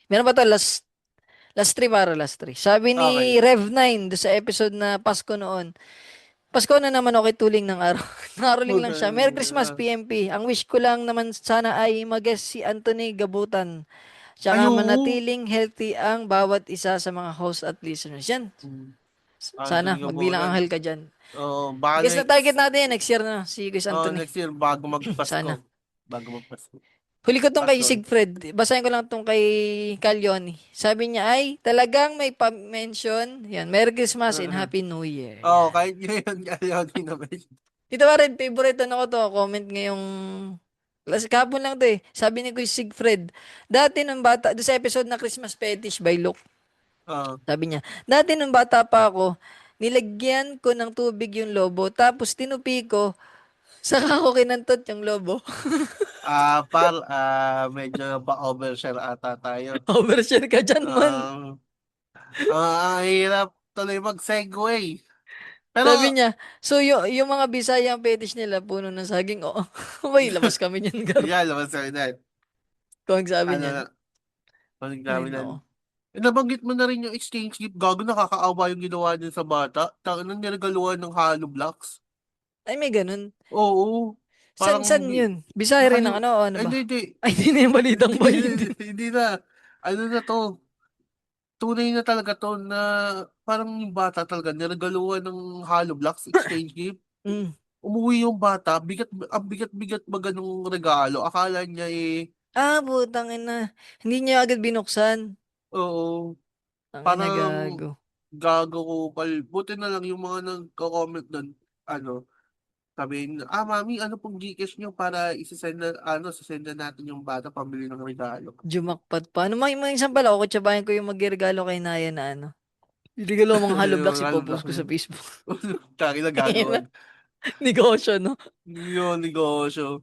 Meron ba to? Last three para last three. Sabi ni Okay. Rev9 do sa episode na Pasko noon. Pasko na naman ako kay tuling ng araw. Naroling lang siya. Putang Merry Christmas, ina. PMP. Ang wish ko lang naman sana ay mag-guest si Anthony Gabutan. Tsaka Ayo. manatiling healthy ang bawat isa sa mga host at listeners. Yan. Sana, Anthony magbilang Gaboran. anghel ka dyan. Oh, baka Guess na target next. natin yan. Next year na. Si Guys Anthony. Next year, bago Sana. magpasko. Bago magpasko. Huli ko tong kay Pasko. Sigfred. Basahin ko lang tong kay Caglioni. Sabi niya ay talagang may pa-mention. Yan. Merry Christmas and Uh-huh. Happy New Year. Oh, Yan. kahit ngayon, ayaw din naman. Dito pa rin, favorite ano ko to. Comment ngayong last kahapon lang to eh. Sabi ni Kuya Sigfred, dati nung bata, doon sa episode na Christmas Fetish by Luke, Oh. sabi niya, dati nung bata pa ako, nilagyan ko ng tubig yung lobo, tapos tinupi ko, saka ko kinantot yung lobo. Medyo pa-overshare ata tayo. Overshare ka dyan, man. Um, ang hirap tuloy mag-segue. Pero, Sabi niya, so yung mga Bisaya ang fetish nila, puno ng saging, oo. May labas kami niyan, gar. yeah, labas sa edad. Kung ang sabi Ano niyan. na, pag Ay, namin nako. Nabanggit mo na rin yung exchange gift. Gago, nakakaawa yung ginawa niya sa bata. Tangan niregaluhan ng hollow blocks. Ay, may ganun. Oo. San, Parang san yun? Bisaya rin ng ano, o ano ba? Hindi, hindi. Ay, hindi na yung balitang Hindi, boy, hindi, hindi. hindi na. Ano na to? Tunay na talaga to na parang yung bata talaga niregaluhan ng hollow blocks exchange gift. Mm. Umuwi yung bata, ang bigat-bigat ba ganung regalo? Akala niya Ah, putang ina. Hindi niya agad binuksan. oo, Ang ina parang gago. gago ko. Buti na lang yung mga nagko-comment doon, ano, sabihin, mami, ano pong Gcash nyo para isasend na, sasend na natin yung bata pambili ng regalo. Jumakpat pa. Ano, may isang pala, ako kutsabahin ko yung magregalo kay Naya na ano. Regalo mga hollow blocks, Yung ipopost ko sa yun. Facebook. Kaki na Ayun na. gagawin. Negosyo, no? Yung negosyo.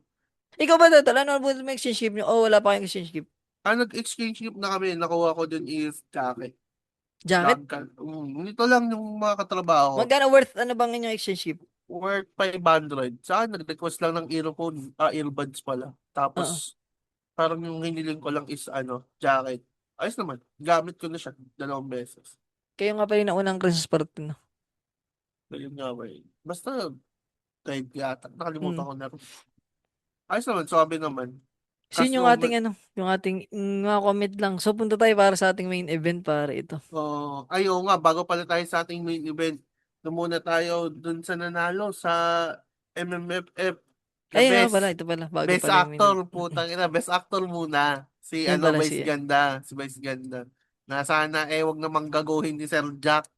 Ikaw ba, Total? Ano ba may exchange gift nyo? Oh, wala pa kayong exchange gift. Nag-exchange gift na kami, nakuha ko dun is jacket. Jacket? Ito lang yung mga katrabaho ko. Magkano worth, ano bang inyong exchange gift? Worth 500. Sa akin, nag-request lang ng earphone, earbuds pala. Oo. Tapos, parang yung hiniling ko lang is, jacket. Ayos naman. Gamit ko na siya 2 beses. Kayo nga pala yung naunang Christmas party, no? Ayun nga ba eh. Basta, guide yata. Mm. Nakalimutan ko na rin. Ayos naman, sabi naman. Sino Cast yung ating moment. ano? Yung ating mga comment lang. So, punta tayo para sa ating main event para ito. Oo nga, bago pala tayo sa ating main event, doon muna tayo dun sa nanalo sa MMFF na Ayun nga pala, best. ito pala. Bago Best pala yung main actor, event. putang ina. Best actor muna. Si Yan pala Vice siya. Ganda. Si Vice Ganda. Na sana wag namang gaguhin ni Sir Jack.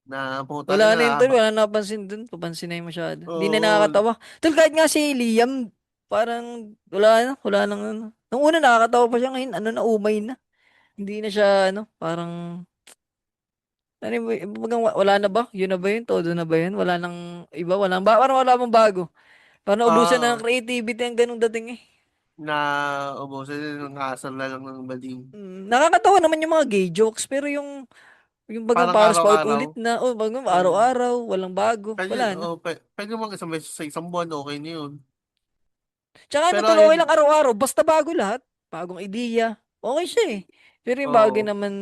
Na putang Wala na ina. yun, tol. Wala na napansin dun. Papansin na yung masyado. Hindi na Oo. nakakatawa. Tol, kahit nga si Liam, parang wala na. Wala nang ano. Nung una nakakatawa pa siya ngayon. Ano na, umay na. Hindi na siya, ano, parang... Ano, wala na ba? Yun na ba yun? Todo na ba yun? Wala nang iba? Parang wala mong bago. Parang ubusan na ng Ah, creativity ang ganung dating eh. na ubusin ng asal na lang ng bading. Nakakatawa naman yung mga gay jokes, pero yung bagang Parang paros araw-araw. paulit-ulit na, oh, bagang Oo. araw-araw, walang bago, Pwede, wala na. pwede mo isang beses sa isang buwan, okay na yun. Tsaka ano, Pero tol, okay ayun, lang araw-araw, basta bago lahat. Bagong ideya, okay siya eh. Pero yung bagay oo. naman,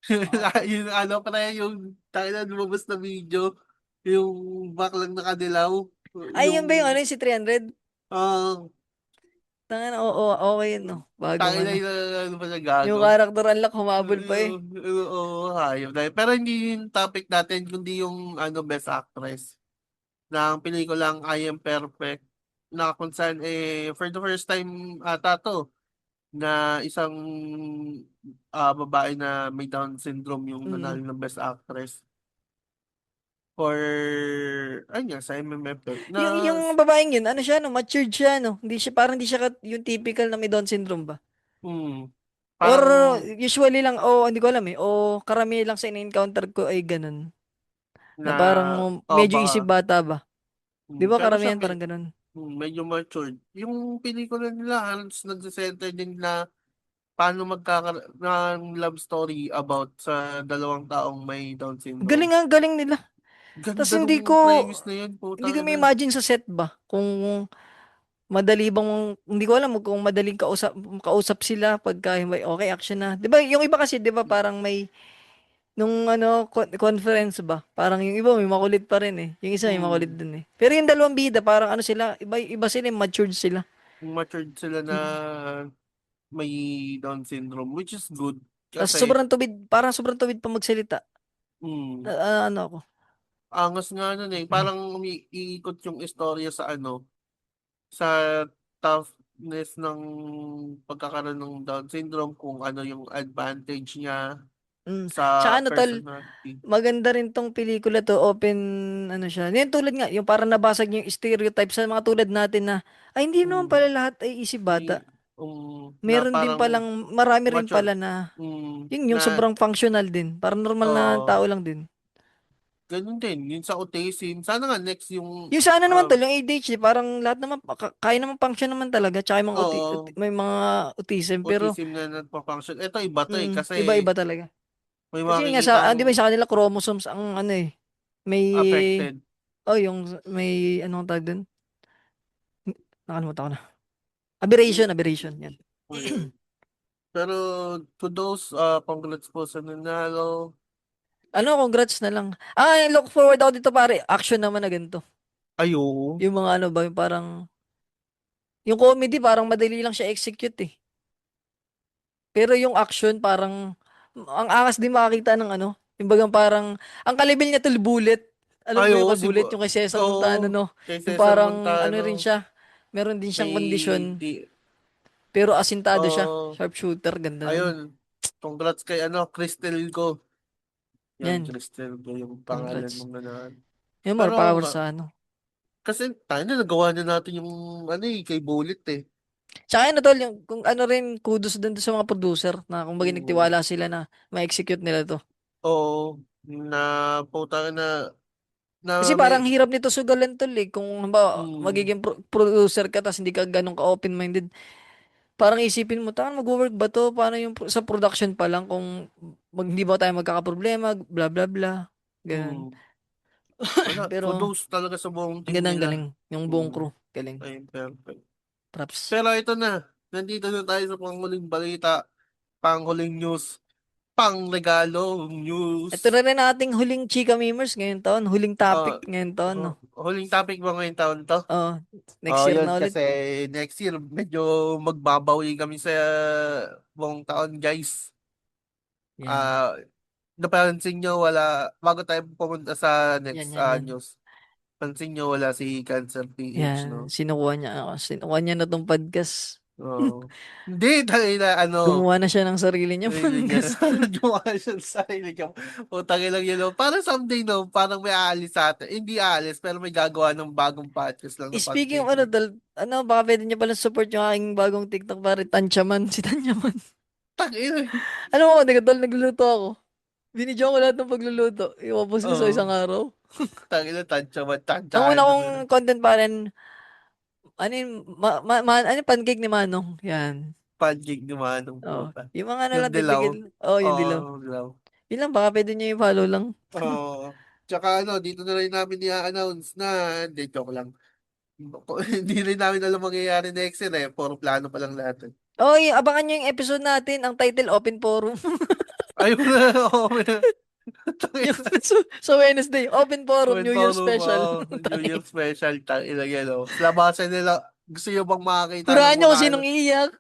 Yung pre, yung tayo na lumabas na video, yung baklang nakadilaw, ay, yung, yun ba yung ano, yung si 300? ah, Tangan, oo, okay yun, no. Bagong tayo na ano. yung, ano pa siya, Yung gago. character unlock, humabol pa eh. Oo, hayop na yun. Pero hindi yung topic natin, kundi yung, best actress ng pelikulang I Am Perfect, na kung saan, for the first time ata to, na isang babae na may Down syndrome yung Mm. nanalo ng Best Actress for ayun nga sa MMF na Yung babaeng yun, ano siya, no, matured siya, no. Hindi siya, parang hindi siya yung typical na may Down syndrome ba? hmm, Or parang usually lang, o hindi ko alam eh, o karamihan lang sa in-encounter ko ay ganun. na Na parang medyo isip baka bata ba? Di ba pero siya karamihan parang ganun? medyo matured yung pelikula nila halos nagse-center din na paano magkakaroon ng love story about sa dalawang taong may Down syndrome. Galing nga, galing nila. Tapos Ganda nung premise na yun, hindi putang ko may ina. imagine sa set ba kung madali bang, hindi ko alam kung madaling kausap sila pagka may okay action na. 'Di ba yung iba kasi 'di ba parang may nung ano conference ba? Parang yung iba may makulit pa rin eh. Yung isa may makulit Hmm, din eh. Pero yung dalawang bida parang ano sila, iba sila, matured sila. matured sila na Mm. may Down syndrome, which is good. Tapos Kasi, sobrang tuwid, parang sobrang tuwid pa magsalita. mm, Ano ako. angas nga nun eh. Parang umiikot yung istorya sa sa toughness ng pagkakaroon ng Down syndrome, kung ano yung advantage niya Tsaka sa ano tol, personality. maganda rin tong pelikula to, open, ano siya. Yung tulad nga, yung parang nabasag yung stereotype sa mga tulad natin na, ay hindi naman Mm, pala lahat ay isip bata. na Meron din parang palang, marami rin mature. pala na, yung Na, sobrang functional din. Parang normal na tao lang din. ganun din. Yun sa autism. Sana nga next yung, Yung sa ano naman uh, tol, yung ADHD, parang lahat naman, kaya naman function naman talaga. Tsaka yung mga oo, may mga autism, pero, autism na nagpa-function. Ito iba to eh. Kasi iba-iba talaga. may Kasi yun nga sa, makikitang di ba sa kanila chromosomes ang ano eh, may, affected. yung may, anong tawag dun? Nakalimutan ko na. Aberration, aberration. Yan. Ayun. Pero to those, congrats po sa nanalo. Congrats na lang. Look forward ako dito pare. Action naman na ganito. Ay, oo. Yung mga ano ba, yung parang, yung comedy parang madali lang siya execute eh. Pero yung action parang, ang angas din makakita ng ano, yung bagang parang, ang kalibil niya to Bullet. Alam Ay, mo yung oo, kay Bullet, yung kay Cesar Montano, oo, no? kay Yung Cesar parang, ano rin Montano, siya, meron din siyang may kondisyon, di, pero asintado siya. oh, Sharpshooter, ganda nun. ayun, congrats kay Cristel ko. Yan, Yan, Cristel ko yung pangalan congrats. mong nanalo. Yung more Pero, power sa ano. kasi tayo na nagawa na natin yung, kay Bullet eh. Tsaka ano tol, yung, kung ano rin, kudos din to sa mga producer na kung bagay Oo, nagtiwala sila na ma-execute nila to. oo, na, puta na Kasi may, parang hirap nito sugalan tol eh. Kung ba mm, magiging producer ka tapos hindi ka ganun ka open-minded, parang isipin mo, mag-work ba to? Paano yung sa production pa lang kung hindi ba tayo magkakaproblema, bla bla bla. Ganun. mm, wala, Pero kudos talaga sa buong ang team ganda, ang nila. galing. Yung buong Mm, crew, galing. ay, perfect. Props. Pero ito na, nandito na tayo sa panghuling balita, panghuling news, pangregalo Ito news. na rin ating huling chika memers ngayong taon. Huling topic Uh, ngayon taon, no? huling topic ba ngayong taon to? Oh, next Oh, year yun na ulit. kasi next year medyo magbabawi kami sa buong taon, guys. Yan. Ah, napansin nyo wala bago tayo pumunta sa Yan, next yan, yan. news. Pansin nyo wala si Cancer PH, Yan. no? Sinukuha niya na tong podcast. Oh. Hindi, tayo na Gumawa na siya ng sarili niya sarili niya. podcast. Gumawa siya ng sarili niya. Utang lang yun, no? Para someday, no? Parang may aalis sa atin. Hindi aalis, pero may gagawa ng bagong podcast lang na Speaking of podcast. baka pwede niya pala support yung aking bagong TikTok pare, Tanchaman, si Tanchaman. Tangina. Alam mo, nagluluto ako. Binidyo ko lahat ng pagluluto. Iwapos ko sa isang Oo. araw. Tangina, tansya ba? Ang Tansyahan una mo kong na. content pa rin, ano yung pancake ni Manong? Yan. Pancake ni Manong Oh, puta. yung mga ano Yung lang, dilaw. tipikil. Oh, yung dilaw. Oo, dilaw. Yun lang, baka pwede niya i-follow lang. Oo. Tsaka dito na rin namin i-announce na, hindi, joke lang. Hindi rin namin alam mangyayari next year eh. Puro plano pa lang lahat eh. Oh, abangan niyo yung episode natin. Ang title, Open Forum. Ayun na, oo. Yung sa Wednesday, Open Forum, When New Year Paulo Special. New Year special, tangina yan, oh. Labasan nila. Gusto nyo bang makakita ng Huraan niyo mga kung sinong iiyak.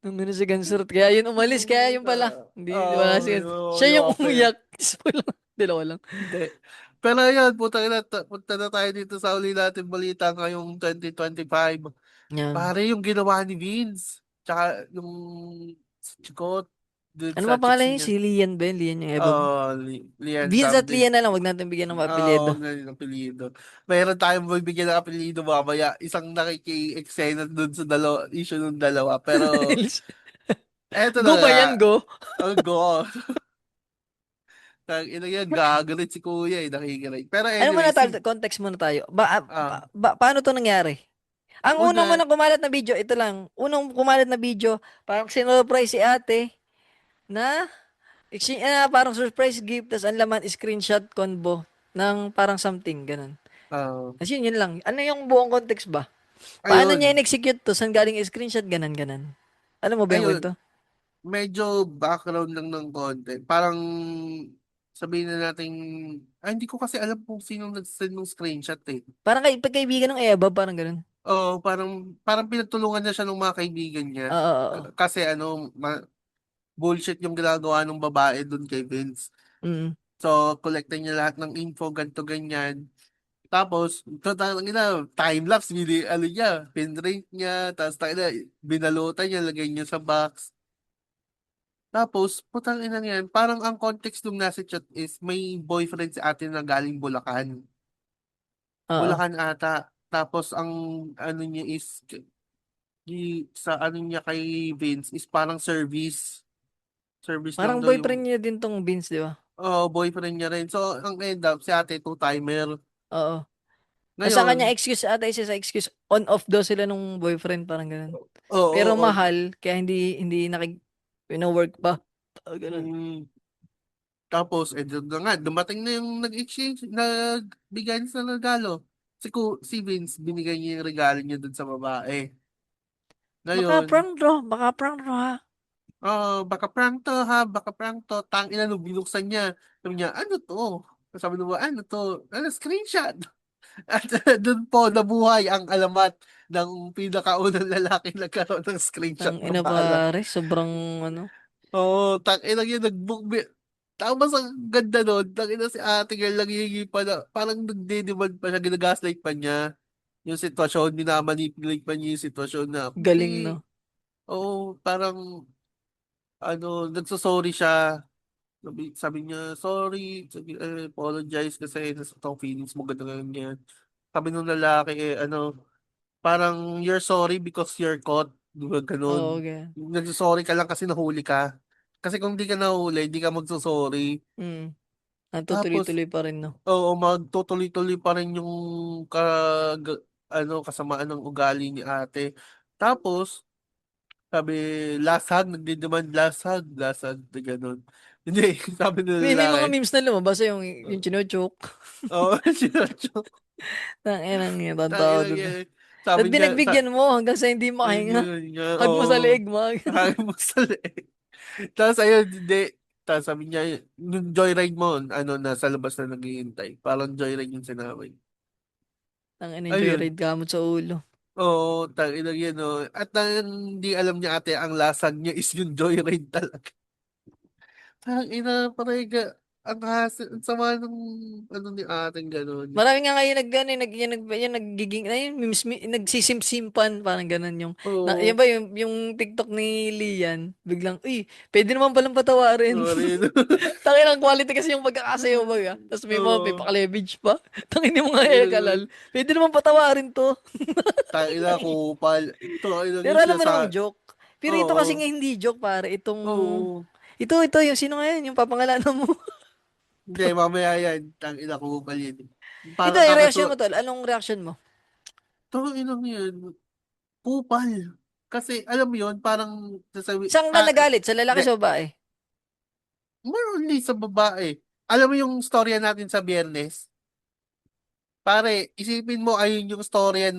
Nung ano si Gansert. Kaya yun umalis. Kaya yun pala. Hindi, wala si Gansert. Siya yung yung open. umiyak. Isa lang. Dalawa lang. Hindi. Pero yun, punta na tayo dito sa uli natin balita ngayong 2025. Yan. Pare yung ginawa ni Vince. Tsaka yung Chikot dun Ano sa ba pangalan chicks niya? niya. Si Lian ba yun? Lian yung ebab. Lian Vince at something. Lian na lang. Wag natin bigyan ng Oo, apelyido. ganun ang apelido. Mayroon tayong bibigyan ng apelido mamaya. Isang nakiki-eksena dun sa issue ng dalawa. Pero, eto na Go ba nga. yan, go? Ang go. Ina yan, gagalit si kuya eh, nakikinig. Pero Ano anyway, muna tayo? Context muna tayo. ah, Paano to nangyari? Ang unang una, munang kumalat na video, ito lang. Unang kumalat na video, parang sinurprise si ate na parang surprise gift, tas ang laman screenshot combo ng parang something, ganun. ah, Kasi yun lang. Ano yung buong context ba? Paano niya ayun, in-execute to? Saan galing yung screenshot? Ganan, ganan. Alam mo ba yung ayun, kwento? medyo background lang ng konti. Parang, sabihin na natin, hindi ko kasi alam kung sino nag-send ng screenshot eh. Parang pagkaibigan ng Eva, parang ganun. Oo, parang pinagtulungan niya siya ng mga kaibigan niya. Oo, oo, oo. Kasi bullshit yung ginagawa ng babae dun kay Vince. Mm. So, collecting niya lahat ng info, ganto ganyan. Tapos, total na, time-lapse, niya, pinrint niya, tapos binalutan niya, lagay niya sa box. Tapos, putang ina yan, parang ang context nung nasa chat is may boyfriend si ate na galing Bulacan. Oo. Bulacan ata. Tapos, ang ano niya is, sa ano niya kay Vince is parang service. Service lang Parang daw boyfriend yung, niya din tong Vince, di ba? boyfriend niya rin. So, ang end up, si ate two-timer. Oo. Tapos ang kanya Ngayon, excuse ata isa sa excuse, on-off daw sila nung boyfriend, parang ganun. oo, Pero on. mahal, kaya hindi work pa. Ganun. Mm, tapos, doon na nga, dumating na yung nag-exchange, nagbigay sa regalo. Si Vince, binigay niya yung regalo niya dun sa babae. Baka Ngayon, prank draw ha. baka prank to ha, baka prank to. Tangina nung binuksan niya. Sabi niya, ano to? Sabi nung ano to? Ano, screenshot. At doon po nabuhay ang alamat ng pinakaunang lalaki nagkaroon ng screenshot Tang ng ina bala. pare, sobrang ano. Oo, tangina yun, nag-bookbi. Tapos ang ganda nun, tangina si ate girl nanghihingi pa na, parang nagde-demand pa siya, ginagaslight pa niya yung sitwasyon, minamanipulate pa niya yung sitwasyon na, Galing no. hindi, oo, parang, nagsosorry siya. Sabi niya, sorry, apologize kasi nasa tong feelings mo, ganyan, ganyan. Sabi nung lalaki, parang you're sorry because you're caught. Di ba Oo, ganun? okay. Nagsosorry ka lang kasi nahuli ka. Kasi kung di ka nahuli, di ka magsosorry. Mm. Ang Tapos, tutuloy-tuloy pa rin no. oo, magtutuloy-tuloy pa rin yung kasamaan ng ugali ni ate. Tapos, sabi, lasag, nagdidemand lasag, na ganun. Hindi, sabi ng May lalaki. mga memes na lumabas yung chino-choke. Oo, sinatso. Tang inang yun, totoo Tangina dun. niya. Sabi At niya, binagbigyan mo hanggang sa hindi makahinga. ayun niya, Hug mo sa oo. leeg, mga ganun. Ayaw mo sa leeg. Tapos ayun, hindi. Tapos sabi niya, yung joyride mo, nasa labas na naghihintay. Parang joyride yung sinabi. Tang ina, Ayun. joyride kamot sa ulo. Oo, tangina yan, no. At hindi alam niya ate, ang lasag niya is yung joyride talaga. Tangina, parega, ang hassle, ang sama ng, ni ating ganun. Marami nga ngayon yung naggiging, na yung memes, nagsisimsimpan, parang ganun yung, yan Oo, ba yung TikTok ni Lian, biglang, uy, pwede naman palang patawarin. sorry. Tangin ang quality kasi yung pagkakasayaw baga. Tapos may Oo, pakalevage pa. Tangin yung mga tangina kalal. yun. Pwede naman patawarin to. Tangina, kupal. Ito, Pero yung alam mo namang sinasa... joke. Pero ito kasi Oo, nga hindi joke pare. oo. Ito, yung sino nga yun? Yung papangalanan mo. Hindi, mamaya yan. Tangina, kupal yun. Ito, Parang yung reaction mo kakaso... tol. Anong reaction mo? Tangina yan. Kupal. Kasi, alam mo yun, parang sasabi... Saan ka nagalit? Sa lalaki Hindi, sa babae? more only sa babae. Alam mo yung storya natin sa Biyernes? Pare, isipin mo ayun yung storya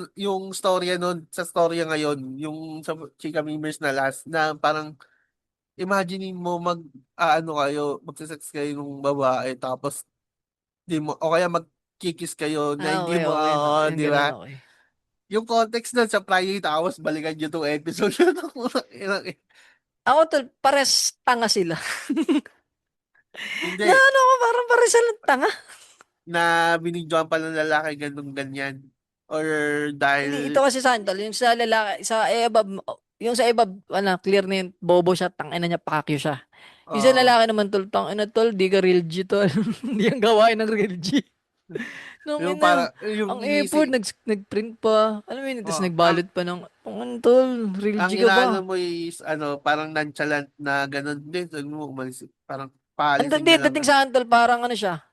nun sa storya ngayon, yung sa Chika Memers na last, na parang imaginein mo kayo, magsisex kayo ng babae, tapos di mo, o kaya magkikis kayo na Ah, hindi okay, mo, okay na. Yung di ganun, ba? okay. Yung context nun sa Friday, tapos balikan nyo itong episode. Ako tol, pares tanga sila. Na Hindi, ano ako, parang pares silang tanga. na binidyoan pa ng lalaki ganun ganyan. Or Hindi, ito dahil, kasi sa tol, yung sa lalaki, yung sa ebab, clear na yun, bobo siya, tangina niya, pakakyo siya. Yung sa uh, lalaki naman, tol, tangina tol, di ka real G, tol. Hindi ang gawain ng real G. Nung yung ina, para, yung ang effort, inisi, nagprint pa. Alam mo yun, tapos oh, ang nagbalot pa ng, tol, real Ang G ka inaano ba? mo is parang nonchalant na ganun din. Sabi mo umalis, parang Ang paalisin hindi, niya lang dating sa tol, parang ano siya,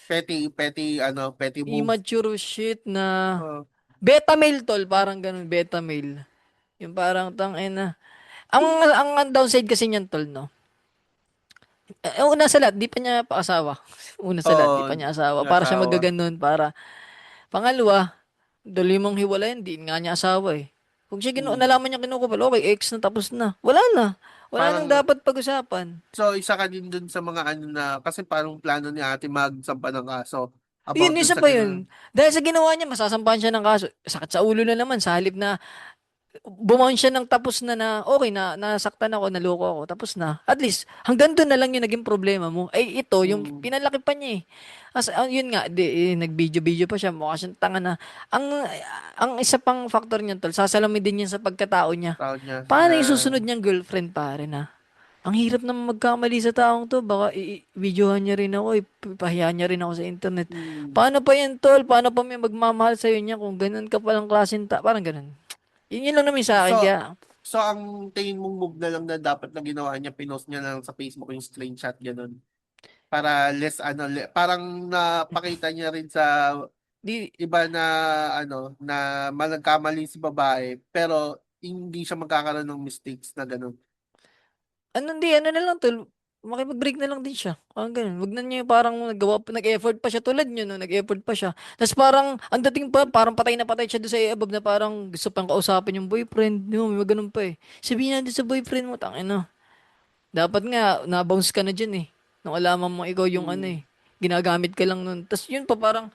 petty move. immature shit na, Oh, beta male, tol, parang ganun, beta male. Yung parang, tangina. Ang downside kasi niyan, tol, no? Una sa lahat, di pa niya pa asawa. Una sa lahat, di oh, pa niya asawa. yung Para siya asawa. magaganon, para. Pangalawa, dali mong hiwalayan, di nga niya asawa eh. Kung siya Hmm. nalaman niya kinukupal, okay, ex na, tapos na. Wala na. Wala nang Parang, dapat pag-usapan. so isa ka din dun sa mga kasi parang plano ni ate magsampa ng kaso about Yun, dun isa sa pa yun. ganun. Dahil sa ginawa niya, masasampahan siya ng kaso. Sakit sa ulo na naman, sa halip na bumaon siya ng tapos na okay na nasaktan ako, naloko ako, tapos na. At least hanggang doon na lang yung naging problema mo. Ay ito, yung Hmm. pinalaki pa niya eh. Yun nga, nag-video-video pa siya, mukha siyang tanga na. Ang isa pang factor niyan tol, sasalamin din yan sa pagkatao niya. Tawag niya Paano na yung susunod niyang girlfriend pare na? Ang hirap naman magkamali sa taong to. Baka i-videohan niya rin ako, ipahiya niya rin ako sa internet. hmm. Paano pa yan, tol? Paano pa may magmamahal sa'yo niya kung ganun ka palang klaseng parang ganun. Yun lang naman sa akin. So, Kaya, so ang tingin mong move na lang na dapat na ginawa niya, pinost niya lang sa Facebook yung screenshot ganun. Para less parang napakita niya rin sa di, iba na na malagkamali si babae pero hindi siya magkakaroon ng mistakes na ganun. ano na lang, tol. makipag-break na lang din siya. Parang ganun. Wag na niya yung parang nag-effort pa siya tulad niyo, no? Nag-effort pa siya. Tapos parang, ang dating pa, parang patay na patay siya doon sa above na parang gusto pang kausapin yung boyfriend. Di mo, may ganun pa eh. Sabihin natin sa boyfriend mo, tangin na. Dapat nga, na-bounce ka na dyan eh. Nung alaman mo ikaw yung ano Hmm. eh. Ginagamit ka lang nun. Tapos yun pa parang,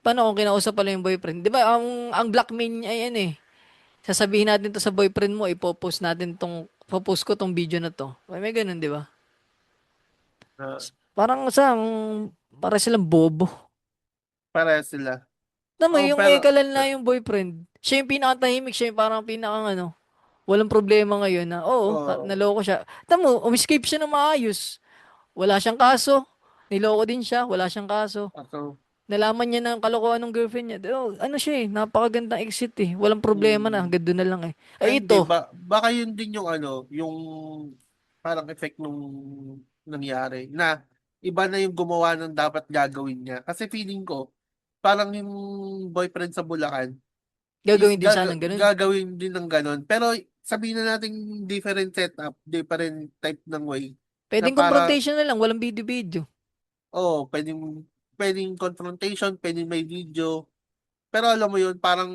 paano kung kinausap pala yung boyfriend? Di ba, ang blackmail niya ay ano eh. Sasabihin natin to sa boyfriend mo, ipopost natin popost ko tong video na to. May ganun, di ba? Ah, Parang para silang bobo. Pareha sila. Tama, Oh, yung pero Ekalan na yung boyfriend. Siya yung pinakatahimik, siya yung parang pinakang ano, walang problema ngayon na, oo, oh, naloko siya. Tamo, umiscape siya ng maayos. Wala siyang kaso. Niloko din siya, wala siyang kaso. ako. Nalaman niya na kalokohan ng girlfriend niya. Oh, ano siya eh, napakagandang exit eh. Walang problema na, Hmm. hanggang doon na lang eh. Ay, Ay hindi. ito, Baka yun din yung ano, yung parang effect nung nangyari na iba na yung gumawa ng dapat gagawin niya. Kasi feeling ko, parang yung boyfriend sa Bulacan is gagawin din sanang ganun. gagawin din ng ganon. Pero sabihin na natin different setup, different type ng way na Pwedeng para, confrontation na lang, walang video-video. oh, pwedeng confrontation, pwedeng may video. Pero alam mo yun, parang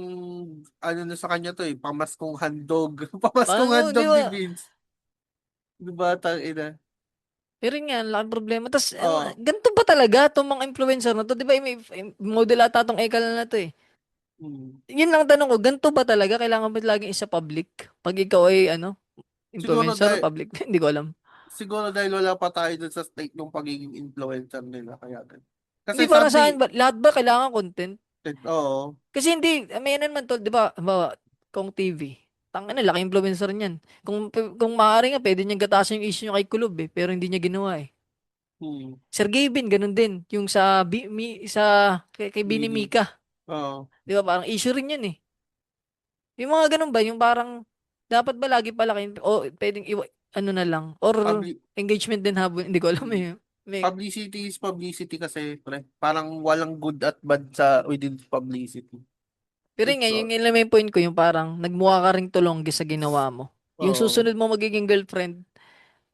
ano na sa kanya to eh, pamaskong handog. Pamaskong Parang, oh, di handog ni ba? Vince. Di ba, ina? Pero yun nga, ang laking problema. Tapos, Oo. ganito ba talaga itong mga influencer na to? Di ba, may model ata itong Ekal na to eh. Hmm. Yun lang tanong ko, ganito ba talaga? Kailangan ba laging isa public? Pag ikaw ay, ano, Siguro influencer, dahil, public? Hindi ko alam. siguro dahil wala pa tayo dun sa state ng pagiging influencer nila. Kaya ganun. Hindi Kasi para sa sadly, akin, lahat ba kailangan content? oo. Kasi hindi, may ano naman to, di ba, halimbawa, Kong TV. Tangina, laki influencer niyan. Kung maaari nga, pwede niyang gatasan yung issue niya kay Kulob eh, pero hindi niya ginawa eh. Hmm. Sir Gavin, ganun din. Yung kay Bini Bini. Mika. Oo. Di ba, parang issue rin yun eh. Yung mga ganun ba, yung parang, dapat ba lagi palaki, o pwedeng ano na lang, or Public, engagement din habol, hindi ko alam eh. publicity is publicity kasi, pre. Parang walang good at bad sa within publicity. Pero yun It's nga, all. yung main point ko, yung parang, nagmukha ka ring tulonggi sa ginawa mo. Yung Oo. susunod mo magiging girlfriend,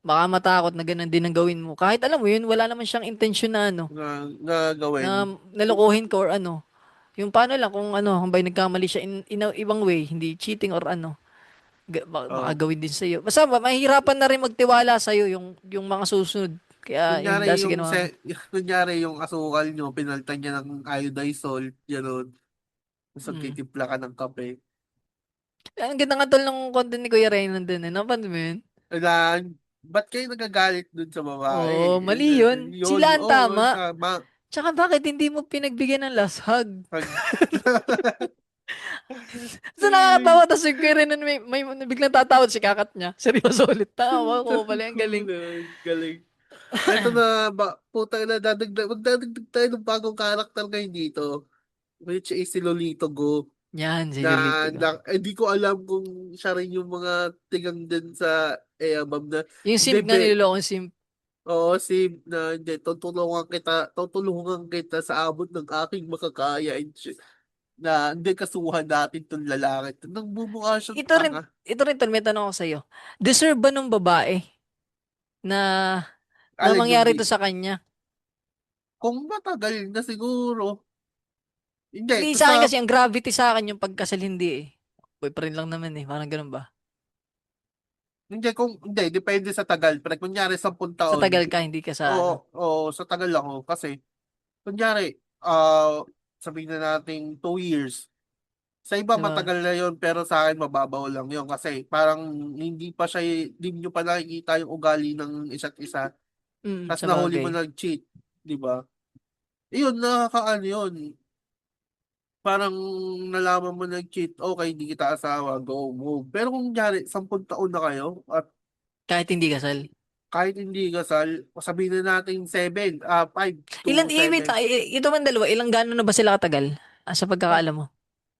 baka matakot na ganun din ang gawin mo. Kahit alam mo yun, wala naman siyang intensyon na ano, Na gawin. na nalokohin ka or ano. Yung paano lang kung ano, kung ba nagkamali siya in a ibang way, hindi cheating or ano, baka Oo. gawin din sa'yo. Basta mahihirapan na rin magtiwala sa'yo yung mga susunod. Kaya yun, dahil sa ginawa mo. Kunyari yung asukal nyo, pinalitan niya ng iodized salt, gano'n. Tapos Mm. nagtitimpla ka ng kape. Ang ganda nga tol ng content ni Kuya Ray nandun eh. Napanood mo yun? Na, ba't kayo nagagalit dun sa babae? Oo, mali yun. Yun, Sila ang oh, tama. tama. Tsaka bakit hindi mo pinagbigyan ng last hug? Pag... So nakakatawa, tapos yung Kuya Ray nun may biglang tatawad si kakat niya. Seryoso ulit. Tawa ko pala, ang galing. Galing. Ito na, puta na, magdadagdag tayo ng bagong karakter ngayon dito. Which is si Lolito Go. Yan, si Na, Lolito ko. hindi ko alam kung siya rin yung mga tigang din sa Eabab na Yung simp nga bebe. niloloko yung simp. Oo, na hindi, tutulungan kita sa abot ng aking makakaya and shit. Na hindi kasuhan natin tong lalaki. Nang bumukha siyang Ito rin, tanga. ito rin tol, may tanong ko sa'yo. Deserve ba nung babae na Alin yung mangyari to sa kanya? kung matagal na siguro. Hindi, Hindi, kung sa sa, akin kasi ang gravity sa akin yung pagkasal hindi eh. Boyfriend lang naman eh. Parang ganun ba? hindi, depende sa tagal. Pero kunyari, 10 Sa taon. tagal ka, hindi ka sa Oo, ano. oo, sa tagal ako. Kasi, kunyari, sabihin na natin 2 years. Sa iba Di ba? matagal na yon pero sa akin mababaw lang yon kasi parang hindi nyo pa nakikita yung ugali ng isa't isa. Tapos Sa nahuli mo bagay. nag-cheat, di ba? Iyon, nakakaano yun. Parang nalaman mo nag-cheat, okay, hindi kita asawa, go, move. Pero kung nyari, 10 taon na kayo at Kahit hindi kasal. kahit hindi kasal, sabihin na natin 5 Ilan, to 7. ito man dalawa, ilang gano'n na ba sila katagal? Sa pagkakaalam mo.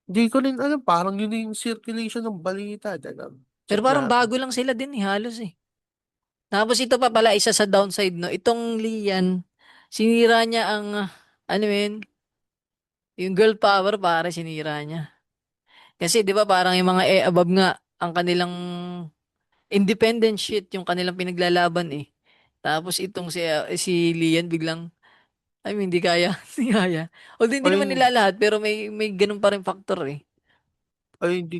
Hindi ko rin alam, parang yun yung circulation ng balita. Teka, Pero check parang natin. bago lang sila din eh, halos eh. Tapos ito pa pala, isa sa downside, no? Itong Lian, sinira niya ano yun, yung girl power, pare, sinira niya. Kasi, di ba, parang yung mga above nga, ang kanilang independent shit, yung kanilang pinaglalaban eh. Tapos itong si Lian biglang, I mean, hindi kaya, hindi kaya. Although hindi naman Ay, nila lahat, pero may ganun pa rin factor eh. hindi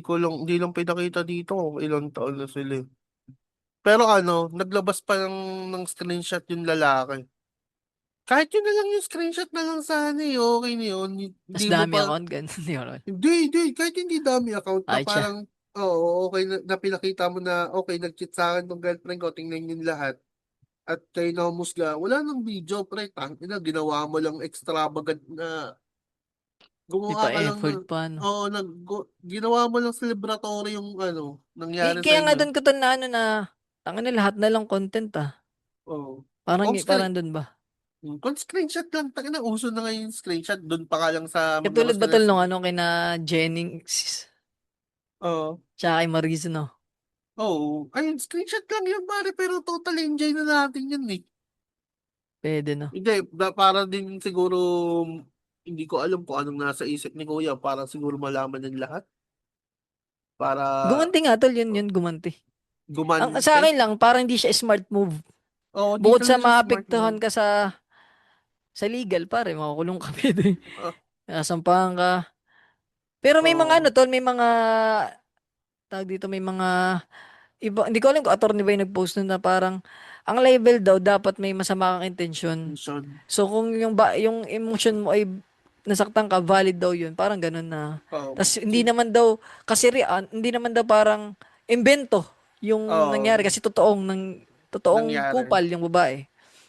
lang pinakita dito kung ilang taon na sila. Pero ano, naglabas pa ng screenshot yung lalaki. Kahit yun na lang yung screenshot na lang sana eh, okay na yun. Tas Hindi mo dami pa, account, ganun, di ba? hindi, kahit hindi dami account na Ay, siya. parang, oo, okay na pinakita mo na, okay, nag-cheat sa akin tong girlfriend ko, tingnan yung lahat. At kayo na humusga, wala nang video, pre, tangina, ginawa mo lang extravagant na, Di gumawa pa ka lang effort ng, pa, no? oo, ginawa mo lang celebratory yung, nangyari sa Kaya nga inyo. doon ko to na ano na, tangin na lahat na lang content ah. Oo. Parang, Kung parang screen, doon ba? kung screenshot lang, tangina, uso na ngayon yung screenshot, doon pa ka lang sa Katulad maglabas ba ka tol ng, nung ano, kina Jennings, oo. tsaka kay Marisa, no? Oo. Ayun, screenshot lang yun, pare, pero total enjoy na natin yun eh. Pwede, no? Hindi, para din siguro, hindi ko alam kung anong nasa isip ni Kuya, para siguro malaman ng lahat. Para Gumanti nga tol, yun, gumanti. Sa gumante. akin lang, parang hindi siya smart move. Oo, di Bukod sa talaga siya smart maapektuhan move. ka sa legal, pare, makukulong ka pwede. Ah, Nasampahan ka. Pero may mga ano oo. tol, may mga, tawag dito, may mga, iba, hindi ko alam kung attorney ba yung nag-post nun na parang, ang label daw, dapat may masama kang intensyon. Mission. So kung yung emotion mo ay nasaktan ka, valid daw yun. Parang ganun na. Oo. Tas hindi naman daw, kasi hindi naman daw parang imbento yung nangyari Oo, kasi totoong nangyari. kupal yung babae.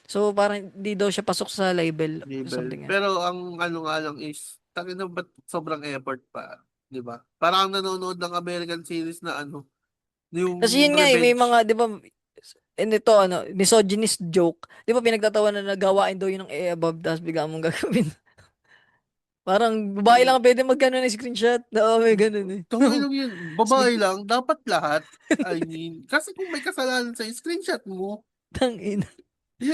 So parang hindi daw siya pasok sa label or Label. something. Pero ang ano nga lang is, tangin na ba't sobrang effort pa? Di ba? Parang nanonood ng American series na Kasi yung yun nga eh, may revenge. mga, di ba, and ito, ano, misogynist joke. Di ba pinagtatawanan na nagawain daw yun ng above, tapos bigla mong gagawin. Parang babae lang ang pwede mag-gano'n ng screenshot. Oo, may ganun eh. Tangin lang yun. Babae Sige, lang, dapat lahat. I mean, kasi kung may kasalanan sa screenshot mo, tangin.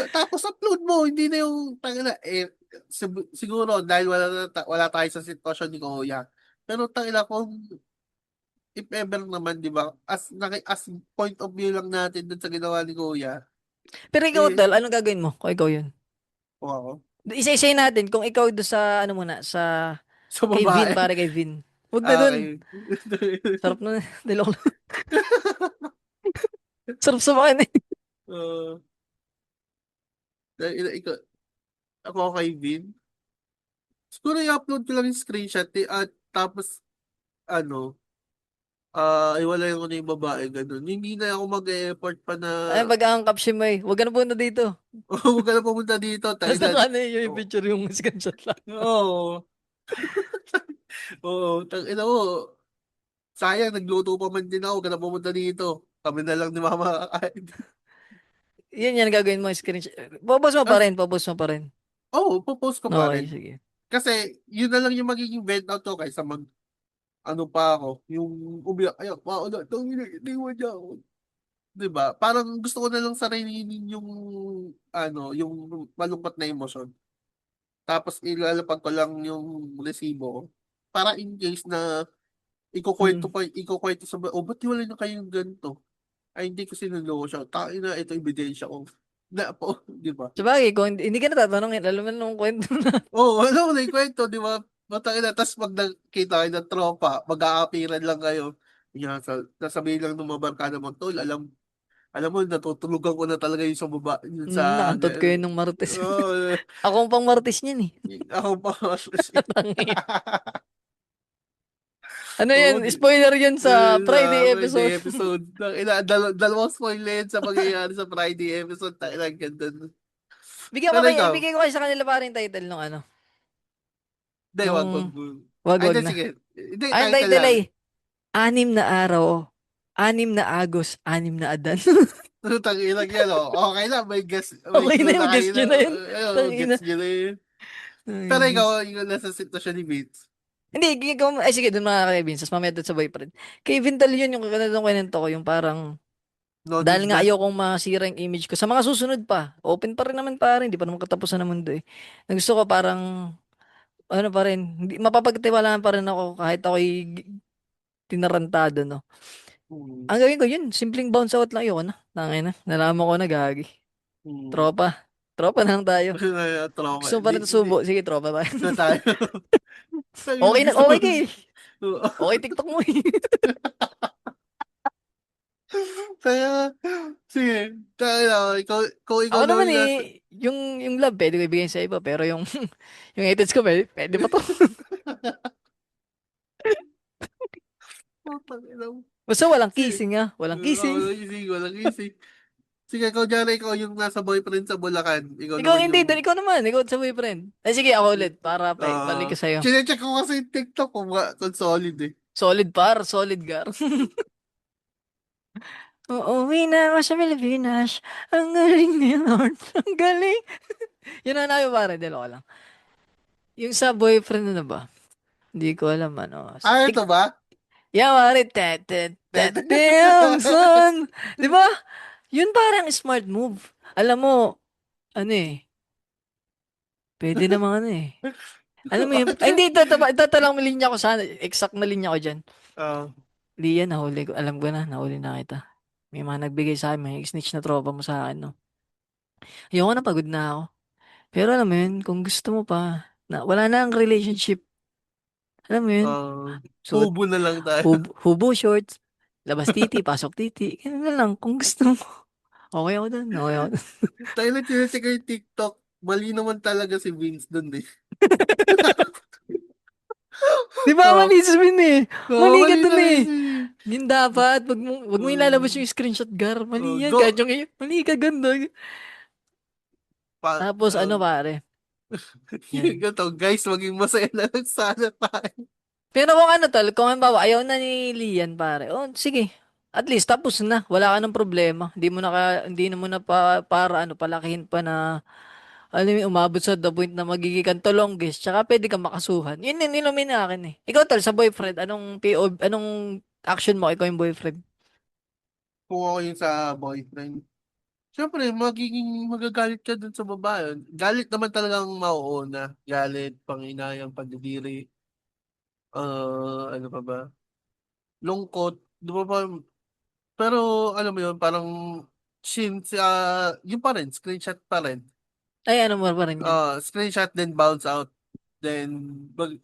tapos upload mo, hindi na yung tangin na, siguro dahil wala tayo sa sitwasyon ni Kuya. Pero tangin na kung if ever naman, di ba, as point of view lang natin dun sa ginawa ni Kuya, Pero ikaw, eh, tol, anong gagawin mo kung ikaw yun? wow, Isa-isay natin kung ikaw doon sa, ano muna, sa sa kay Vin, babae. para kay Vin. Huwag na dun. Okay. Sarap na. Dilok lang. Sarap sa makin eh. uh, dahil ikaw, ako kay Vin, siguro i-upload ko lang yung screenshot at tapos ano, iwala yung yung babae, ganun. Hindi na ako mag-e-effort pa na, Ay, pag-aangkap siya mo eh. Huwag ka na punta dito. huwag ka na pumunta dito, tayo Basta na. ka na yung Oo. picture yung screenshot lang. Oo. Oo. Ina mo, sayang, nagluto pa man din ako, huwag ka na pumunta dito. Kami na lang ni Mama kakain. Yan gagawin mo, screenshot. Popost mo pa As, rin, popost mo pa rin. popost ko pa Okay, rin. sige. Kasi, yun na lang yung magiging vent out ko kaysa ano pa ako, yung umiyak, ayak, mauna, hindi mo niya ako. Diba? Parang gusto ko na lang sarili yung, yung malungkot na emosyon. Tapos ilalapag ko lang yung resibo ko. Para in case na Hmm. ikukwento sa ba't wala na kayong ganito? Ay, hindi ko sinuloko siya. Tain na, ito ebidensya ko. Na po, di ba? Sabagay, kung hindi ka natatanungin, alam mo nung kwento na. Oo, alam mo na yung kwento, di ba? Matangin na, tapos pag nakita kayo ng tropa, mag-aapiran lang kayo. Yan, sasabihin lang ng mga barkada mo, tol, alam mo, natutulugan ko na talaga yung sa baba, yun sa, Naantot ko yun nung Martes. oh, Ako ang pang Martes niyan eh. ako pa, Tangin. Ano oo, yun? Spoiler yun sa Friday Friday episode. episode. Dalawang spoiler sa pangyayari sa Friday episode, tayo lang ganda. Pero ikaw, Ibigay ko kayo sa kanila pa rin title nung ano. hindi, wag. Nung, Ay, wag hindi, na. sige. Hindi, Ay, ang title title lang. ay, 6 na araw, 6 na Agos, 6 na Adan. Tutang ilang yan, oh. Okay na, may Okay na clue na yung kayo guess na. nyo na yun. Gets Tangina. nyo na yun. Ay, Pero ikaw, Diyos. yung nasa sitwasyon ni Vince. Hindi, ay sige, dun mga kay Vince, tapos mamaya dun sa boyfriend. Kay Vintal yun, yung kanilong kwento ko, yung parang, Noted dahil nga na. ayaw kong masira yung image ko. Sa mga susunod pa, open pa rin naman pa rin, hindi pa naman katapusan ng mundo eh. Na gusto ko parang, ano pa rin, hindi, mapapagtiwalaan pa rin ako kahit ako'y tinarantado, no. Hmm. Ang gawin ko yun, simpleng bounce out lang yun, na. Tangin na, nalaman ko na gagi. Hmm. Tropa. Tropa na lang tayo. Trauma. Gusto mo pa rin subo? Sige, tropa tayo. Na tayo. Sabi mo Okay na, gusto mo. okay ka eh. Okay, TikTok mo eh. Kaya, sige. Kaya, ikaw Ako naman naman yung nasa. eh, yung love, pwede ko ibigay sa iba. Pero yung, yung hateds ko, pwede pa to. Oh, tangina mo. Basta walang Sige. kissing ah. Walang kissing. Walang isig, walang isig. Sige, ikaw dyan, ikaw yung nasa boyfriend sa Bulacan. Ikaw Ikaw naman hindi, yung... doon ikaw naman. Ikaw sa boyfriend. Ay sige, ako ulit. Para balik ko sa'yo. Chinecheck ko kasi yung TikTok ko, kung solid eh. Solid par, solid gar. Uuwi na ako sa Pilipinas. Ang galing ni Lord. Ang galing. Yun ang namin pare, delo ko lang. Yung sa boyfriend na ba? Hindi ko alam ano. Ito ba? Yeah, pare. Damn, son. Di ba? Yun parang smart move. Alam mo, ano eh. Pwede namang ano eh. Alam mo yun? Ay, hindi. Ito lang linya ko sana. Exact na linya ko dyan. Ah, Lian, nahuli ko. Alam ko na, nahuli na kita. May mga nagbigay sa akin. May snitch na tropa mo sa akin, no? Ayoko na, pagod na ako. Pero alam mo yun, kung gusto mo pa, wala na ang relationship. Alam mo yun? ah, Suot, Hubo na lang tayo. hubo shorts, labas titi, pasok titi. Ganun na lang, kung gusto mo. Okay ako dun, okay ako dun. Tayo na chinecheck ko yung TikTok. Mali naman talaga si Vince dun eh. Di ba, Oh, mali sabihin eh. Mali ka mali dun talaga eh. si... Yun dapat, wag mo ilalabas yung screenshot, gar. Mali yan, Go! kahit yung, mali ka, ganda. Pa, Tapos ano pare, yan. Ganito, guys, maging masaya na lang sana tayo. Pero kung ano tol, kung halimbawa ayaw na ni Lian pare, oh sige. At least tapos na, wala ka ng problema. Hindi mo na para ano palakihin pa na alam mo, umabot sa the point na magiging kang longest, tsaka pwede kang makasuhan. Yun yung nilumin na akin eh. Ikaw tol, sa boyfriend, anong action mo, ikaw yung boyfriend? Kung ako yung sa boyfriend. Siyempre, magagalit ka dun sa babae. Galit naman talagang mauuna. Galit, panginayang, pagdidiri. Ano pa ba? Lungkot. Di ba ba? Pero, alam mo yun, parang, since, yun pa rin, screenshot pa rin. Ay, ano mo pa rin yun? Screenshot then bounce out. Then, Hindi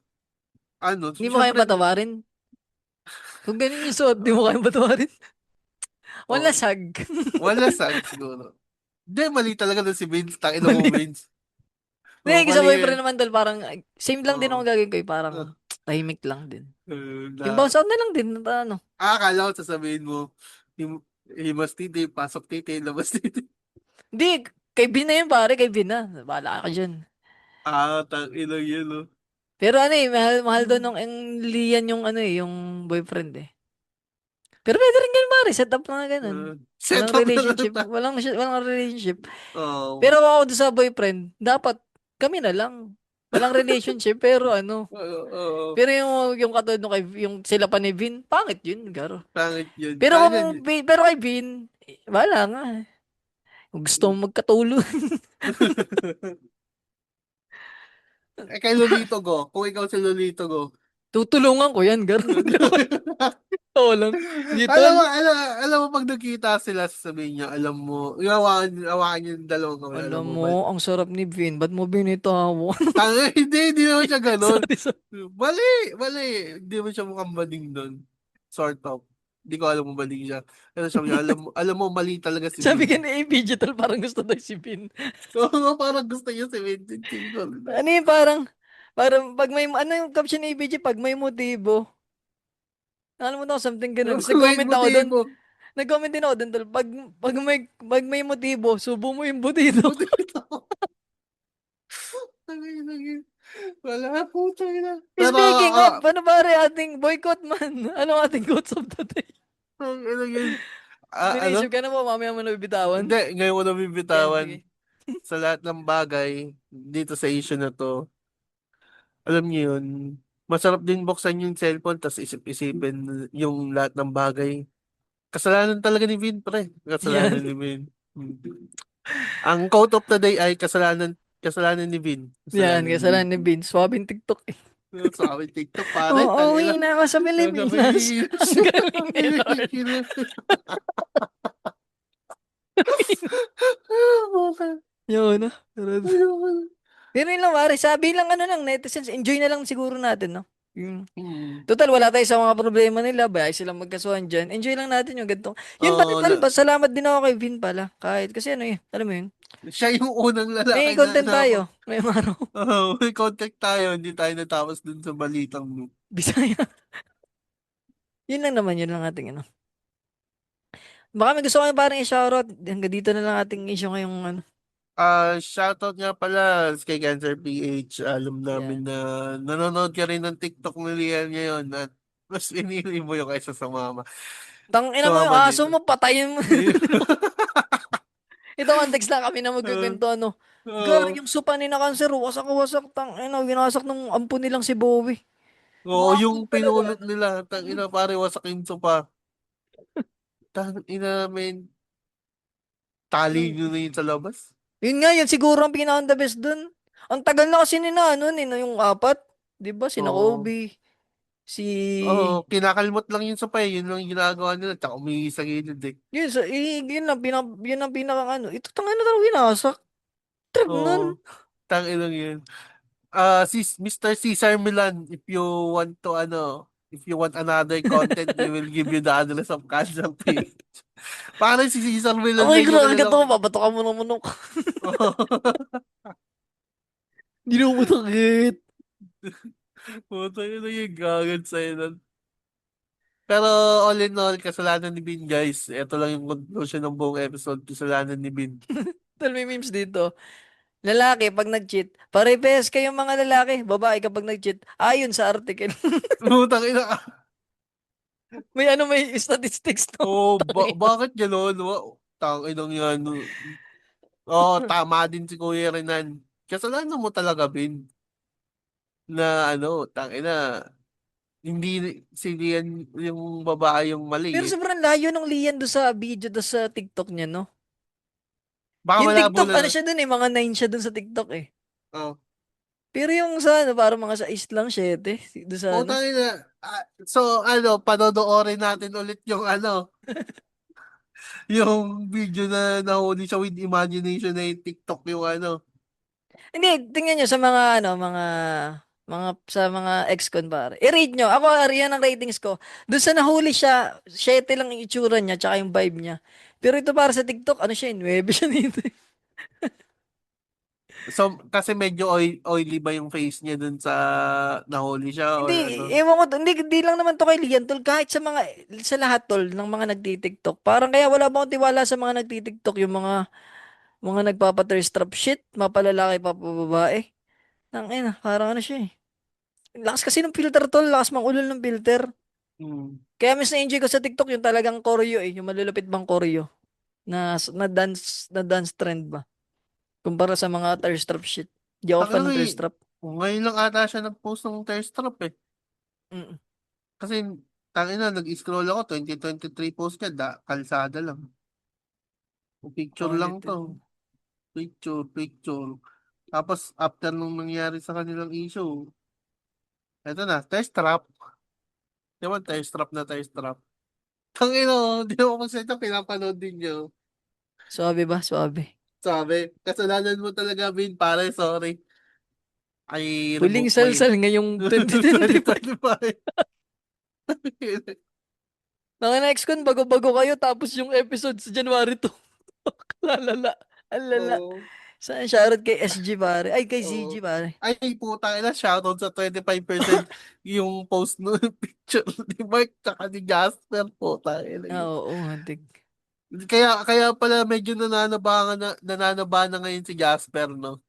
mo kayang siyempre, patawarin? Kung ganun yung suot, di mo kayang patawarin? Wala oh, sag. wala sag siguro. Hindi, mali talaga na si Vince. Tangina mo, Mali. Vince. Oh, Hindi, sa mali eh. boyfriend naman tol, parang, same lang din Oh, ako gagawin ko eh, parang, uh, tahimik lang din. Yung na, bounce out na lang din, ano. akala ko sasabihin mo, himas titi, pasok titi, labas titi. Hindi, kay Vin na yun pare, kay Vin na. Bahala ka dyan. Tangina yun, no. Pero ano eh, mahal doon nung ang Lian yung ano eh, yung boyfriend eh. Pero pwede rin ganun pare, set up na ganun. Set Walang up na lang relationship, na. walang relationship. Oh, Pero ako doon sa boyfriend, dapat kami na lang. Walang relationship, pero ano. Pero yung katulad nung yung sila pa ni Vin, pangit yun, garo. pangit yun. Pero Kaya kung, yan. pero kay Vin, wala nga. Kung gusto mo magkatulo, Kay Lolito Go, kung ikaw si Lolito Go. tutulungan ko yan, garo. Oo lang. Alam Gitol. mo, alam mo pag nakita sila, sasabihin niya, alam mo, hawakan yung dalawang kamay, alam Alam mo, mo, ang sarap ni Vin. Ba't mo binitawan? hindi naman siya ganun. Sorry, sorry. Mali, mali. Hindi mo siya mukhang bading doon. Sort of. Hindi ko alam mo bading siya. Pero sabi niya, alam mo, mali talaga si Sabi ka Vin. ni AB Digital, parang gusto daw si Vin. Oo, parang gusto niya si Vincent Chingon. Ano yung parang pag may, ano yung caption ni ABG, pag may motibo. Alam mo na something ganun. Tapos Wait, nag-comment ako doon. motibo. Nag-comment din ako doon. Tol. Pag may motibo, subo mo yung butido. Motibo. Wala, puta na. Pero, Speaking of, ano pare ating boycott man? Ano ating quotes of the day? ano yun? Nilisip Ano? ka na po, mamaya mo na bibitawan. Hindi, ngayon ko na Yan, bibitawan sige. sa lahat ng bagay dito sa issue na to. Alam niyo yun, masarap din buksan yung cellphone tapos isip-isipin yung lahat ng bagay. Kasalanan talaga ni Vin, pre. Kasalanan Yan. ni Vin. Hmm. Ang quote of the day ay kasalanan ni Vin. Yan, Kasalanan ni Vin. kasalanan ni Vince. Swabing TikTok eh. Sa amin TikTok, pare. Uuwi Tangina. na ako sa Nasa Pilipinas. Pilipinas. Ang galing ni Lord. Yun, no? Pero, Ayun. pero yun lang, pare. Sabi lang, ano lang, netizens, enjoy na lang siguro natin, no? Yung, Hmm. total, wala tayo sa mga problema nila. Bayay silang magkasuhan dyan. Enjoy lang natin yung ganito. Yun pala, Oo, pala, salamat din ako kay Vin pala. Kahit, kasi ano eh, alam mo yun, siya yung unang may lalaki na content tayo. Ngayong araw. may contact tayo, hindi tayo natapos dun sa balitang mo. Bisaya. Yun lang naman, yun lang ating ano. Baka may gusto kayo parang i-shoutout. Hanggang dito na lang ating issue ngayong ano. Shoutout nga pala kay Cancer PH. Alam namin Yan. na nanonood ka rin ng TikTok ni Lian ngayon at mas pinili mo yung kaysa sa mama. Tangina mo yung Sumama aso dito. mo, patayin mo. Ito context lang kami na magkikwento ano. Gar, Oo. yung supa ni na cancer, wasak-wasak. Tangina, winasak nung ampun nilang si Bowie. Oo, yung Umabot talaga. pinulot nila. Tangina pare, wasakin to pa. Tangina, men. Tali Nung, nyo na yun sa labas. yun nga, yun siguro ang pinaka the best dun. Ang tagal na kasi ni na, ano, ni na yung apat. Di ba? Sina Oo. Kobe, si... Oo, kinakalmot lang yun sa pay. Yun lang yung ginagawa nila. Tsaka umihi sa gilid eh. Yun, yun ang pinaka ano. Ito tangina talaga winasak. Trip nun. Oo. Tangina yun. Si Mr. Cesar Milan, if you want to if you want another content, we will give you the address of Kansang page. Parang si Cesar Milan Okay, din yung grabe ka to. kilalang. Babatokan mo ng manok. Hindi na mo takit. Puta yun na yung gagad sa'yo nun. Pero all in all, kasalanan ni Bin guys. Ito lang yung conclusion ng buong episode. Kasalanan ni Bin. Tal may memes dito. Lalaki, pag nag-cheat, pare-pes kayong mga lalaki. Babae kapag nag-cheat. Ayon sa article. Putang ina. May ano, may statistics to. Oh, Tangina. bakit gano'n? Tangin yan. Oo, tama din si Kuya Renan. Kasalanan mo talaga, Bin. Na tangina, hindi si Lian yung babae yung mali Pero eh. sobrang layo ng Lian do sa video do sa TikTok niya, no? Baka Yung malabo TikTok, ano lang. siya dun eh, mga 9 siya dun sa TikTok eh. Oh. Pero yung sa ano, parang mga sa East lang, 7. Do sa ano. Putang ina. So, panodoorin natin ulit yung yung video na nahuli siya with imagination na yung TikTok yung Hindi, tingnan nyo sa mga ano, sa mga ex-con pare. I-rate nyo. Ako, yan ang ratings ko. Doon sa nahuli siya, 7 lang yung itsura niya, tsaka yung vibe niya. Pero ito para sa TikTok, ano siya, 9 siya dito. So, kasi medyo oily ba yung face niya dun sa nahuli siya Hindi, or ano? ewan ko, hindi lang naman to kay Lian, tol. Kahit sa lahat, tol, ng mga nagtitiktok. Parang kaya wala ba akong tiwala sa mga nagtitiktok, yung mga nagpapa-thirst trap shit, mapalalaki, papababae. Ina, parang ano siya eh. Lakas kasi ng filter, tol. Lakas mang ulol ng filter. Hmm. Kaya mas na-enjoy ko sa TikTok yung talagang choreo eh, yung malulupit bang choreo na dance trend ba? Kumpara sa mga thirst trap shit. Di ako fan Tangina ng thirst trap. ngayon lang ata siya nag-post ng thirst trap eh. Mm. Kasi, tangina, nag-scroll ako, 2023 post ka, kalsada lang. Picture lang Quality. to. Picture. Tapos, after nung nangyari sa kanilang issue, eto na, thirst trap. Di ba, thirst trap na thirst trap. Tangina, di ako masaya, pinapanood din nyo. Suabe ba? Suabe. Sabi, kasalanan mo talaga, Bin, pare, sorry. I Huling revoke my salsal ngayong 2025. 2025. Mga next con, bago-bago kayo tapos yung episode sa January 2. Lalala. Alala. Oo. Saan shoutout kay SG pare? Ay, kay Oo. CG pare. Ay, puta ina, shoutout sa 25% yung post no picture ni Mark tsaka ni Jasper, puta ina Ah, yun. oo, hantik. Kaya pala medyo nananaba na ngayon si Jasper, no?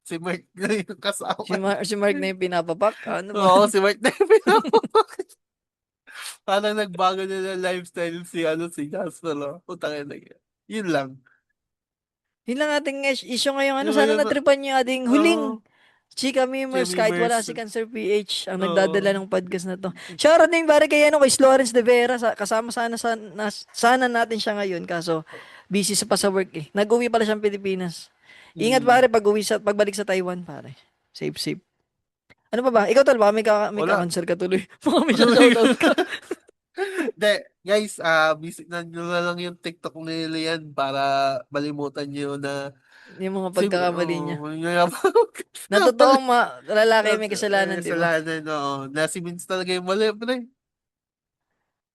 Si Mark na yung kasama niya. Si Mark na yung pinapapak. Ano ba? Oo, si Mark na yung pinapakit. Parang nagbago na ng lifestyle si Jasper, no? Puta ina yun. Yun lang. Yun lang ating issue ngayong ano. Yung Sana ngayon, matripan niyo ating huling oo, Chika Memers kahit wala Chemimers. si Cancer PH ang nagdadala Oo. ng podcast na to. Shoutout din pare kay ano kay Lawrence De Vera kasama sana natin siya ngayon kaso busy pa sa work eh. Nag-uwi pala siyang Pilipinas. Ingat Hmm. pare pagbalik sa Taiwan pare. Safe. Ano pa ba? Ikaw tol baka may Wala. ka-concert ka tuloy. Baka may shoutout ka. De, guys, visit na nyo na lang yung TikTok ni Lian para malimutan nyo na Yung mga pagkakamali niya. Na Na pala. totoong lalaki may kasalanan, di ba? Kasalanan, oo. Na si Vince talaga yung mali, pre.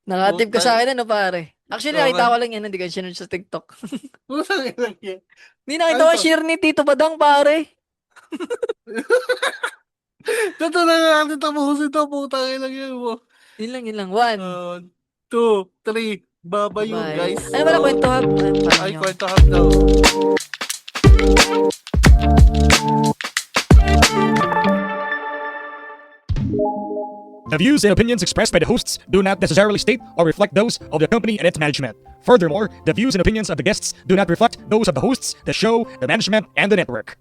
Nakatip ka Putang- sa akin, ano pare? Actually, Oo, nakita ko lang yan, hindi ko sinunod sa TikTok. Putang ina niya. Hindi nakita Ano ko to? share ni Tito Badang, pare. Totoo na nga natin tapusin to, putang ina niya mo. Yun lang. One. 2, 3, babayu, Bye. guys. Ano pala, kwento hub? Ay, kwento hap daw. The views and opinions expressed by the hosts do not necessarily state or reflect those of the company and its management. Furthermore, the views and opinions of the guests do not reflect those of the hosts, the show, the management, and the network.